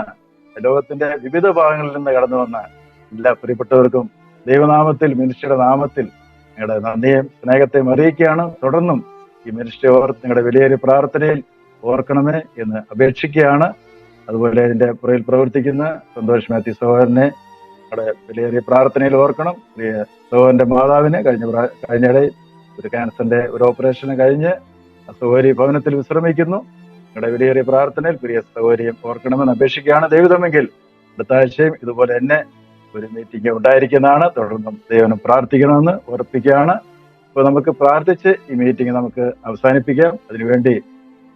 [SPEAKER 6] ലോകത്തിന്റെ വിവിധ ഭാഗങ്ങളിൽ നിന്ന് കടന്നു വന്ന എല്ലാ പ്രിയപ്പെട്ടവർക്കും ദൈവനാമത്തിൽ, മിനിസ്ട്രിയുടെ നാമത്തിൽ നിങ്ങളുടെ നന്ദിയും സ്നേഹത്തെയും അറിയിക്കുകയാണ്. തുടർന്നും ഈ മിനിസ്ട്രി നിങ്ങളുടെ വലിയൊരു പ്രാർത്ഥനയിൽ ഓർക്കണമേ എന്ന് അപേക്ഷിക്കുകയാണ്. അതുപോലെ ഇതിന്റെ പുറകിൽ പ്രവർത്തിക്കുന്ന സന്തോഷ് മാത്യു സഹോദരനെ നമ്മുടെ വലിയൊരു പ്രാർത്ഥനയിൽ ഓർക്കണം. പ്രിയ സഹോദരന്റെ മാതാവിനെ കഴിഞ്ഞിടെ ഒരു ക്യാൻസറിന്റെ ഒരു ഓപ്പറേഷന് കഴിഞ്ഞ് സഹോദരി ഭവനത്തിൽ വിശ്രമിക്കുന്നു. നിങ്ങളുടെ വലിയൊരു പ്രാർത്ഥനയിൽ പ്രിയ സഹോദരിയും ഓർക്കണമെന്ന് അപേക്ഷിക്കുകയാണ്. ദൈവമെങ്കിൽ അടുത്ത ആഴ്ചയും ഇതുപോലെ തന്നെ ഒരു മീറ്റിംഗ് ഉണ്ടായിരിക്കുന്നതാണ്. തുടർന്നും ദൈവം പ്രാർത്ഥിക്കണമെന്ന് ഓർപ്പിക്കുകയാണ്. അപ്പോൾ നമുക്ക് പ്രാർത്ഥിച്ച് ഈ മീറ്റിംഗ് നമുക്ക് അവസാനിപ്പിക്കാം. അതിനുവേണ്ടി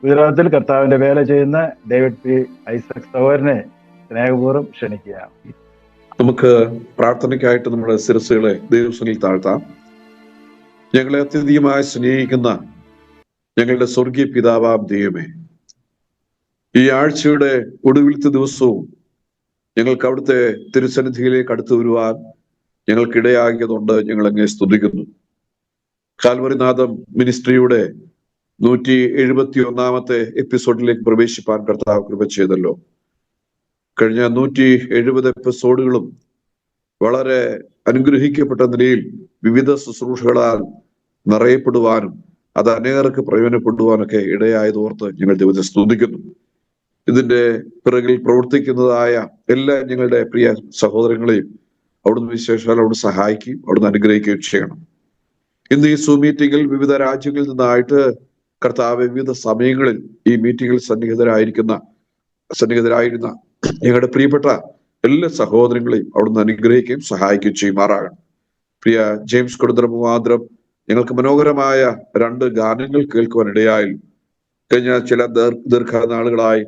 [SPEAKER 6] ഗുജറാത്തിൽ കർത്താവിന്റെ വേല ചെയ്യുന്ന ഡേവിഡ് പി ഐസക് സഹോദരനെ സ്നേഹപൂർവ്വം ക്ഷണിക്കുകയാണ്.
[SPEAKER 7] നമുക്ക് പ്രാർത്ഥനയ്ക്കായിട്ട് നമ്മുടെ ശിരസ്സുകളെ ദൈവസന്നിധിയിൽ താഴ്ത്താം. ഞങ്ങളെ അത്യധികമായി സ്നേഹിക്കുന്ന ഞങ്ങളുടെ സ്വർഗീയ പിതാവാം ദൈവമേ, ഈ ആഴ്ചയുടെ ഒടുവിലത്തെ ദിവസവും ഞങ്ങൾക്ക് അവിടുത്തെ തിരുസന്നിധിയിലേക്ക് അടുത്തു വരുവാൻ ഞങ്ങൾക്കിടയാകിയതുകൊണ്ട് ഞങ്ങൾ അങ്ങേ സ്തുതിക്കുന്നു. കാൽവരിനാഥം മിനിസ്ട്രിയുടെ 171 എപ്പിസോഡിലേക്ക് പ്രവേശിപ്പാൻ കർത്താവ് കൃപ ചെയ്തല്ലോ. കഴിഞ്ഞ 170 എപ്പിസോഡുകളും വളരെ അനുഗ്രഹിക്കപ്പെട്ട നിലയിൽ വിവിധ ശുശ്രൂഷകളാൽ നിറയപ്പെടുവാനും അത് അനേകർക്ക് പ്രയോജനപ്പെടുവാനൊക്കെ ഇടയായതോർത്ത് ഞങ്ങൾ ദൈവത്തെ സ്തുതിക്കുന്നു. ഇതിന്റെ പിറകിൽ പ്രവർത്തിക്കുന്നതായ എല്ലാ ഞങ്ങളുടെ പ്രിയ സഹോദരങ്ങളെയും അവിടുന്ന് വിശേഷാൽ അവിടുന്ന് സഹായിക്കുകയും അവിടുന്ന് അനുഗ്രഹിക്കുകയും ചെയ്യണം. ഇന്ന് ഈ സൂം മീറ്റിംഗിൽ വിവിധ രാജ്യങ്ങളിൽ നിന്നായിട്ട് കർത്താവ് വിവിധ സമയങ്ങളിൽ ഈ മീറ്റിംഗിൽ സന്നിഹിതരായിരുന്ന ഞങ്ങളുടെ പ്രിയപ്പെട്ട എല്ലാ സഹോദരങ്ങളെയും അവിടുന്ന് അനുഗ്രഹിക്കുകയും സഹായിക്കുകയും ചെയ്യുമാറാകണം. പ്രിയ ജെയിംസ് കൊടുന്തര മുഖാന്തരം ഞങ്ങൾക്ക് മനോഹരമായ 2 ഗാനങ്ങൾ കേൾക്കുവാൻ ഇടയായാലും കഴിഞ്ഞ ചില ദീർഘനാളുകളായി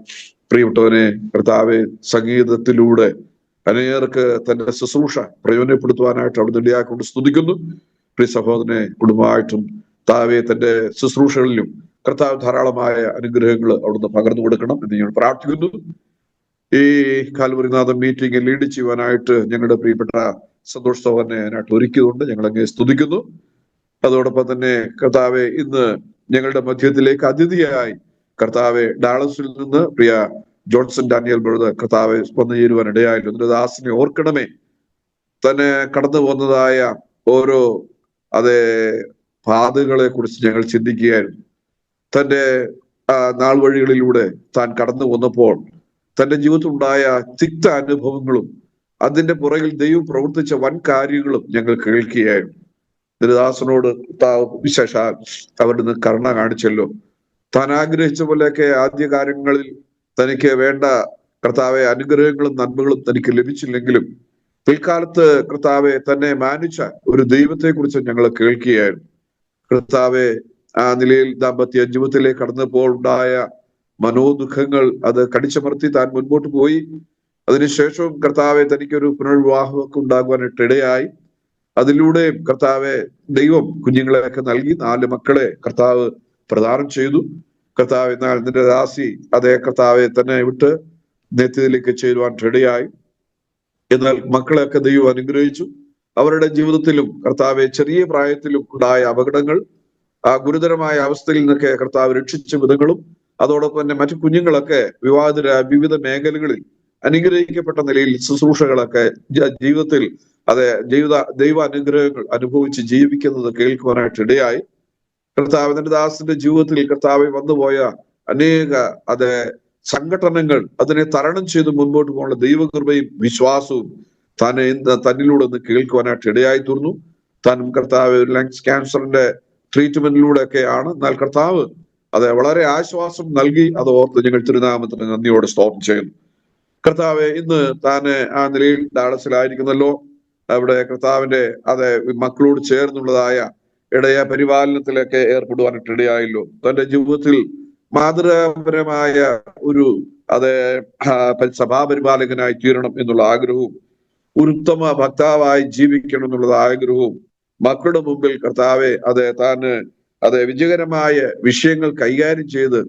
[SPEAKER 7] പ്രിയപ്പെട്ടവനെ കർത്താവെ സംഗീതത്തിലൂടെ അനേകർക്ക് തന്റെ ശുശ്രൂഷ പ്രയോജനപ്പെടുത്തുവാനായിട്ട് അവിടുന്ന് ഇടയാക്കൊണ്ട് സ്തുതിക്കുന്നു. പ്രിയ സഹോദരനെ കുടുംബമായിട്ടും താവെ തന്റെ ശുശ്രൂഷകളിലും കർത്താവ് ധാരാളമായ അനുഗ്രഹങ്ങൾ അവിടുന്ന് പകർന്നു കൊടുക്കണം എന്ന് ഞങ്ങൾ പ്രാർത്ഥിക്കുന്നു. ഈ കാൽവരിനാഥം മീറ്റിംഗ് ലീഡ് ചെയ്യുവാനായിട്ട് ഞങ്ങളുടെ പ്രിയപ്പെട്ട സന്തോഷ് സഹോദരനെ അതിനായിട്ട് ഒരുക്കിയതുകൊണ്ട് ഞങ്ങൾ അങ്ങേ സ്തുതിക്കുന്നു. അതോടൊപ്പം തന്നെ കർത്താവെ ഇന്ന് ഞങ്ങളുടെ മധ്യത്തിലേക്ക് അതിഥിയായി കർത്താവെ ഡാളസിൽ നിന്ന് പ്രിയ ജോൺസൺ ഡാനിയൽ ബ്രദർ കർത്താവെ വന്നു ചേരുവാൻ ഇടയായല്ലോ. നിന്റെ ദാസനെ ഓർക്കണമേ. തന്നെ കടന്നു പോകുന്നതായ ഓരോ പാതകളെ കുറിച്ച് ഞങ്ങൾ ചിന്തിക്കുകയായിരുന്നു. തന്റെ നാൾ വഴികളിലൂടെ താൻ കടന്നു വന്നപ്പോൾ തന്റെ ജീവിതത്തിലുണ്ടായ തിക്ത അനുഭവങ്ങളും അതിന്റെ പുറകിൽ ദൈവം പ്രവർത്തിച്ച വൻ കാര്യങ്ങളും ഞങ്ങൾ കേൾക്കുകയായിരുന്നു. ദാസനോട് വിശേഷാൽ അവരുടെ കരുണ കാണിച്ചല്ലോ. താൻ ആഗ്രഹിച്ച പോലെയൊക്കെ ആദ്യ കാര്യങ്ങളിൽ തനിക്ക് വേണ്ട കർത്താവെ അനുഗ്രഹങ്ങളും നന്മകളും തനിക്ക് ലഭിച്ചില്ലെങ്കിലും പിൽക്കാലത്ത് കർത്താവെ തന്നെ മാനിച്ച ഒരു ദൈവത്തെ കുറിച്ച് ഞങ്ങൾ കേൾക്കുകയായിരുന്നു. കർത്താവെ ആ നിലയിൽ ദാമ്പത്യ ജീവിതത്തിലേക്ക് കടന്നപ്പോൾ ഉണ്ടായ മനോദുഃഖങ്ങൾ അത് കടിച്ചമർത്തി താൻ മുൻപോട്ട് പോയി. അതിനുശേഷവും കർത്താവെ തനിക്കൊരു പുനർവിവാഹമൊക്കെ ഉണ്ടാകുവാനായിട്ട് ഇടയായി. അതിലൂടെയും കർത്താവെ ദൈവം കുഞ്ഞുങ്ങളെയൊക്കെ നൽകി 4 മക്കളെ കർത്താവ് പ്രദാനം ചെയ്തു. കർത്താവ് എന്നാൽ നിന്റെ ദാസി കർത്താവെ തന്നെ വിട്ട് നിത്യത്തിലേക്ക് ചേരുവാൻ ഇടയായി. എന്നാൽ മക്കളെയൊക്കെ ദൈവം അനുഗ്രഹിച്ചു. അവരുടെ ജീവിതത്തിലും കർത്താവെ ചെറിയ പ്രായത്തിലും ഉണ്ടായ അപകടങ്ങൾ, ആ ഗുരുതരമായ അവസ്ഥയിൽ നിന്നൊക്കെ കർത്താവ് രക്ഷിച്ച വിധങ്ങളും അതോടൊപ്പം തന്നെ മറ്റു കുഞ്ഞുങ്ങളൊക്കെ വിവാഹിതരായ വിവിധ മേഖലകളിൽ അനുഗ്രഹിക്കപ്പെട്ട നിലയിൽ ശുശ്രൂഷകളൊക്കെ ജീവിതത്തിൽ ദൈവ അനുഗ്രഹങ്ങൾ അനുഭവിച്ച് ജീവിക്കുന്നത് കേൾക്കുവാനായിട്ട് ഇടയായി. കർത്താവിന്റെ ദാസന്റെ ജീവിതത്തിൽ കർത്താവ് വന്നുപോയ അനേക സംഘടനകൾ അതിനെ തരണം ചെയ്ത് മുൻപോട്ട് പോകാനുള്ള ദൈവകൃപയും വിശ്വാസവും തന്നിലൂടെ ഒന്ന് കേൾക്കുവാനായിട്ട് ഇടയായി തീർന്നു. താനും കർത്താവ് ലങ്സ് ക്യാൻസറിന്റെ ട്രീറ്റ്മെന്റിലൂടെ ഒക്കെയാണ്. എന്നാൽ കർത്താവ് വളരെ ആശ്വാസം നൽകി. അത് ഓർത്ത് ഞങ്ങൾ തിരുനാമത്തിന് നന്ദിയോടെ സ്തോത്രം ചെയ്യുന്നു. കർത്താവ് ഇന്ന് താന് ആ നിലയിൽ ഡാളസിലായിരിക്കുന്നല്ലോ. അവിടെ കർത്താവിന്റെ മക്കളോട് ചേർന്നുള്ളതായ ഇടയ പരിപാലനത്തിലൊക്കെ ഏർപ്പെടുവാനായിട്ട് ഇടയായല്ലോ. തന്റെ ജീവിതത്തിൽ മാതൃകാപരമായ ഒരു സഭാപരിപാലകനായി തീരണം എന്നുള്ള ആഗ്രഹവും ഒരു ഉത്തമ ഭക്താവായി ജീവിക്കണം എന്നുള്ള ആഗ്രഹവും മക്കളുടെ മുമ്പിൽ കർത്താവെ താന് വിജയകരമായ വിഷയങ്ങൾ കൈകാര്യം ചെയ്ത്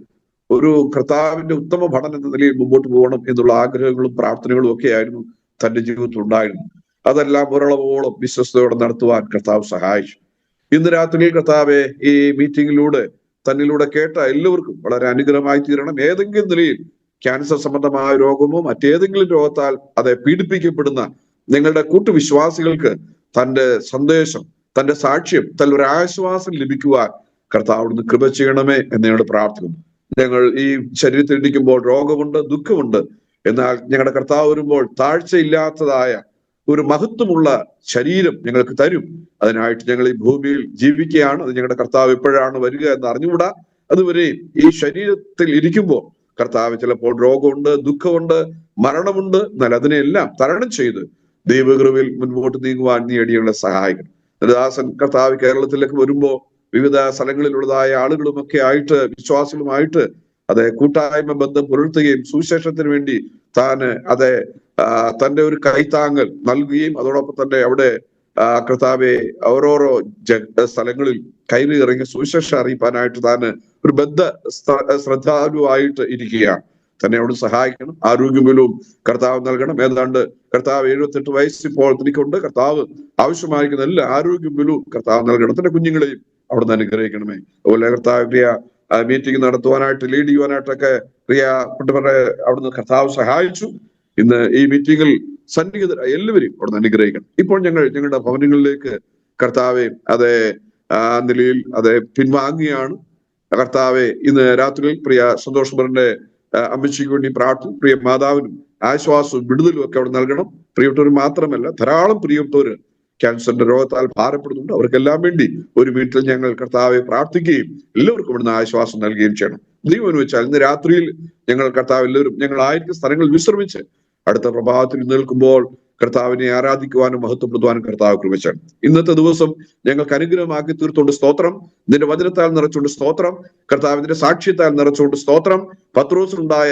[SPEAKER 7] ഒരു കർത്താവിന്റെ ഉത്തമ ഭടൻ എന്ന നിലയിൽ മുമ്പോട്ട് പോകണം എന്നുള്ള ആഗ്രഹങ്ങളും പ്രാർത്ഥനകളും ഒക്കെ ആയിരുന്നു തന്റെ ജീവിതത്തിൽ ഉണ്ടായിരുന്നു. അതെല്ലാം ഒരളവോളം വിശ്വസ്തയോടെ നടത്തുവാൻ കർത്താവ് സഹായിച്ചു. ഇന്ന് രാത്രിയിൽ കർത്താവെ ഈ മീറ്റിംഗിലൂടെ തന്നിലൂടെ കേട്ട എല്ലാവർക്കും വളരെ അനുഗ്രഹമായി തീരണം. ഏതെങ്കിലും നിലയിൽ ക്യാൻസർ സംബന്ധമായ രോഗമോ മറ്റേതെങ്കിലും രോഗത്താൽ പീഡിപ്പിക്കപ്പെടുന്ന നിങ്ങളുടെ കൂട്ടുവിശ്വാസികൾക്ക് തന്റെ സന്ദേശം, തന്റെ സാക്ഷ്യം, ഒരു ആശ്വാസം ലഭിക്കുവാൻ കർത്താവിടുന്ന് കൃപ ചെയ്യണമേ എന്ന് ഞങ്ങൾ പ്രാർത്ഥിക്കുന്നു. ഞങ്ങൾ ഈ ശരീരത്തിൽ ഇരിക്കുമ്പോൾ രോഗമുണ്ട്, ദുഃഖമുണ്ട്. എന്നാൽ ഞങ്ങളുടെ കർത്താവ് വരുമ്പോൾ താഴ്ചയില്ലാത്തതായ ഒരു മഹത്വമുള്ള ശരീരം ഞങ്ങൾക്ക് തരും. അതിനായിട്ട് ഞങ്ങൾ ഈ ഭൂമിയിൽ ജീവിക്കുകയാണ്. അത് ഞങ്ങളുടെ കർത്താവ് എപ്പോഴാണ് വരിക എന്ന് അറിഞ്ഞുകൂടാ. അതുവരെ ഈ ശരീരത്തിൽ ഇരിക്കുമ്പോൾ കർത്താവ് ചിലപ്പോൾ രോഗമുണ്ട്, ദുഃഖമുണ്ട്, മരണമുണ്ട്. എന്നാൽ അതിനെല്ലാം തരണം ചെയ്ത് ദൈവകൃപയിൽ മുൻപോട്ട് നീങ്ങുവാൻ നീ ഞങ്ങളെ സഹായിക്കണം. ദാസൻ കർത്താവ് കേരളത്തിലേക്ക് വരുമ്പോൾ വിവിധ സ്ഥലങ്ങളിലുള്ളതായ ആളുകളുമൊക്കെ ആയിട്ട്, വിശ്വാസികളുമായിട്ട് കൂട്ടായ്മ ബന്ധം പുലർത്തുകയും സുവിശേഷത്തിന് വേണ്ടി തന്റെ ഒരു കൈത്താങ്ങൽ നൽകുകയും അതോടൊപ്പം തന്നെ അവിടെ കർത്താവെ ഓരോരോ സ്ഥലങ്ങളിൽ കയറി ഇറങ്ങി സുവിശേഷം അറിയിപ്പാനായിട്ട് ഒരു ശ്രദ്ധാലുവായിട്ട് ഇരിക്കുകയാണ്. തന്നെ അവിടെ സഹായിക്കണം. ആരോഗ്യബലവും കർത്താവ് നൽകണം. ഏതാണ്ട് കർത്താവ് 78 വയസ്സ് ഇപ്പോൾ തനിക്കുണ്ട്. കർത്താവ് ആവശ്യമായിരിക്കുന്ന എല്ലാ ആരോഗ്യബലവും കർത്താവ് നൽകണം. തന്റെ കുഞ്ഞുങ്ങളെയും അവിടെ നിന്ന് അനുഗ്രഹിക്കണമേ. അതുപോലെ കർത്താവ് മീറ്റിംഗ് നടത്തുവാനായിട്ട്, ലീഡ് ചെയ്യുവാനായിട്ടൊക്കെ പ്രിയപ്പെട്ടവരെ അവിടുന്ന് കർത്താവ് സഹായിച്ചു. ഇന്ന് ഈ മീറ്റിംഗിൽ സന്നിഹിതരായ എല്ലാവരെയും അവിടെ നിന്ന് അനുഗ്രഹിക്കണം. ഇപ്പോൾ ഞങ്ങളുടെ ഭവനങ്ങളിലേക്ക് കർത്താവെ നിലയിൽ പിൻവാങ്ങുകയാണ്. കർത്താവെ ഇന്ന് രാത്രിയിൽ പ്രിയ സന്തോഷ് ബറിന്റെ അമ്മച്ചിക്ക് വേണ്ടി പ്രാർത്ഥിക്കും. പ്രിയ മാതാവിനും ആശ്വാസവും വിടുതലും ഒക്കെ അവിടെ നൽകണം. പ്രിയപ്പെട്ടവർ മാത്രമല്ല, ധാരാളം പ്രിയപ്പെട്ടവര് ക്യാൻസറിന്റെ രോഗത്താൽ ഭാരപ്പെടുന്നുണ്ട്. അവർക്കെല്ലാം വേണ്ടി ഒരു വീട്ടിൽ ഞങ്ങൾ കർത്താവെ പ്രാർത്ഥിക്കുകയും എല്ലാവർക്കും ഇവിടുന്ന് ആശ്വാസം നൽകുകയും ചെയ്യണം. ദൈവം എന്ന് വെച്ചാൽ ഇന്ന് രാത്രിയിൽ ഞങ്ങൾ കർത്താവ് എല്ലാവരും ഞങ്ങളായിരിക്കും സ്ഥലങ്ങളിൽ വിശ്രമിച്ച് അടുത്ത പ്രഭാതത്തിൽ നിൽക്കുമ്പോൾ കർത്താവിനെ ആരാധിക്കുവാനും മഹത്വപ്പെടുത്തുവാനും കർത്താവ് കൃപച്ചാണ്. ഇന്നത്തെ ദിവസം ഞങ്ങൾക്ക് അനുഗ്രഹമാക്കി തീർത്തുകൊണ്ട് സ്തോത്രം. നിന്റെ വചനത്താൽ നിറച്ചുകൊണ്ട് സ്തോത്രം. കർത്താവിന്റെ സാക്ഷ്യത്താൽ നിറച്ചുകൊണ്ട് സ്തോത്രം. പത്രോസിനുണ്ടായ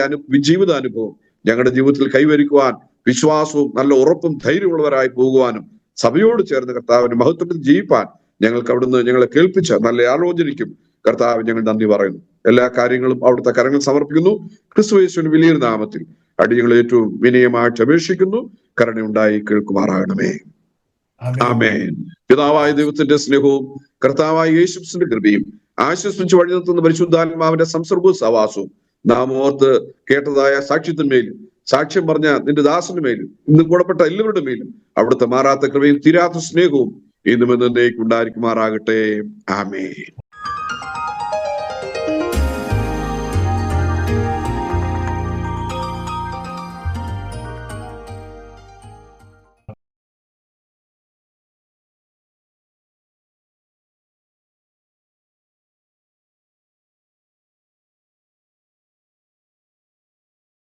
[SPEAKER 7] ജീവിതാനുഭവം ഞങ്ങളുടെ ജീവിതത്തിൽ കൈവരിക്കുവാൻ വിശ്വാസവും നല്ല ഉറപ്പും ധൈര്യമുള്ളവരായി പോകുവാനും സഭയോട് ചേർന്ന് കർത്താവിന്റെ മഹത്വത്തിൽ ജീവിപ്പാൻ ഞങ്ങൾക്ക് അവിടുന്ന് ഞങ്ങളെ കേൾപ്പിച്ച നല്ല ആലോചനയ്ക്കും കർത്താവ് ഞങ്ങൾ നന്ദി പറയുന്നു. എല്ലാ കാര്യങ്ങളും അവിടുത്തെ കരങ്ങൾ സമർപ്പിക്കുന്നു. ക്രിസ്തുയേശുവിന്റെ വലിയ നാമത്തിൽ അടിയങ്ങൾ ഏറ്റവും വിനയമായിട്ട് അപേക്ഷിക്കുന്നു. കരുണയുണ്ടായി കേൾക്കുമാറാകണമേ. ആമേൻ. പിതാവായ ദൈവത്തിന്റെ സ്നേഹവും കർത്താവായ യേശുക്രിസ്തുവിന്റെ കൃപയും ആശ്വസിപ്പിച്ച് വഴി നിർത്തുന്ന പരിശുദ്ധാത്മാവിന്റെ സംസർഗവും സഹവാസവും നാം ഓർത്ത് കേട്ടതായ സാക്ഷ്യത്തിന്മേലും സാക്ഷ്യം പറഞ്ഞ നിന്റെ ദാസന്റെ മേലും ഇന്ന് കൂടപ്പെട്ട എല്ലാവരുടെ മേലും അവിടുത്തെ മാറാത്ത കൃപയും തീരാത്ത സ്നേഹവും ഇന്നും എന്നേക്കും ഉണ്ടായിരിക്കുമാറാകട്ടെ. ആമേൻ.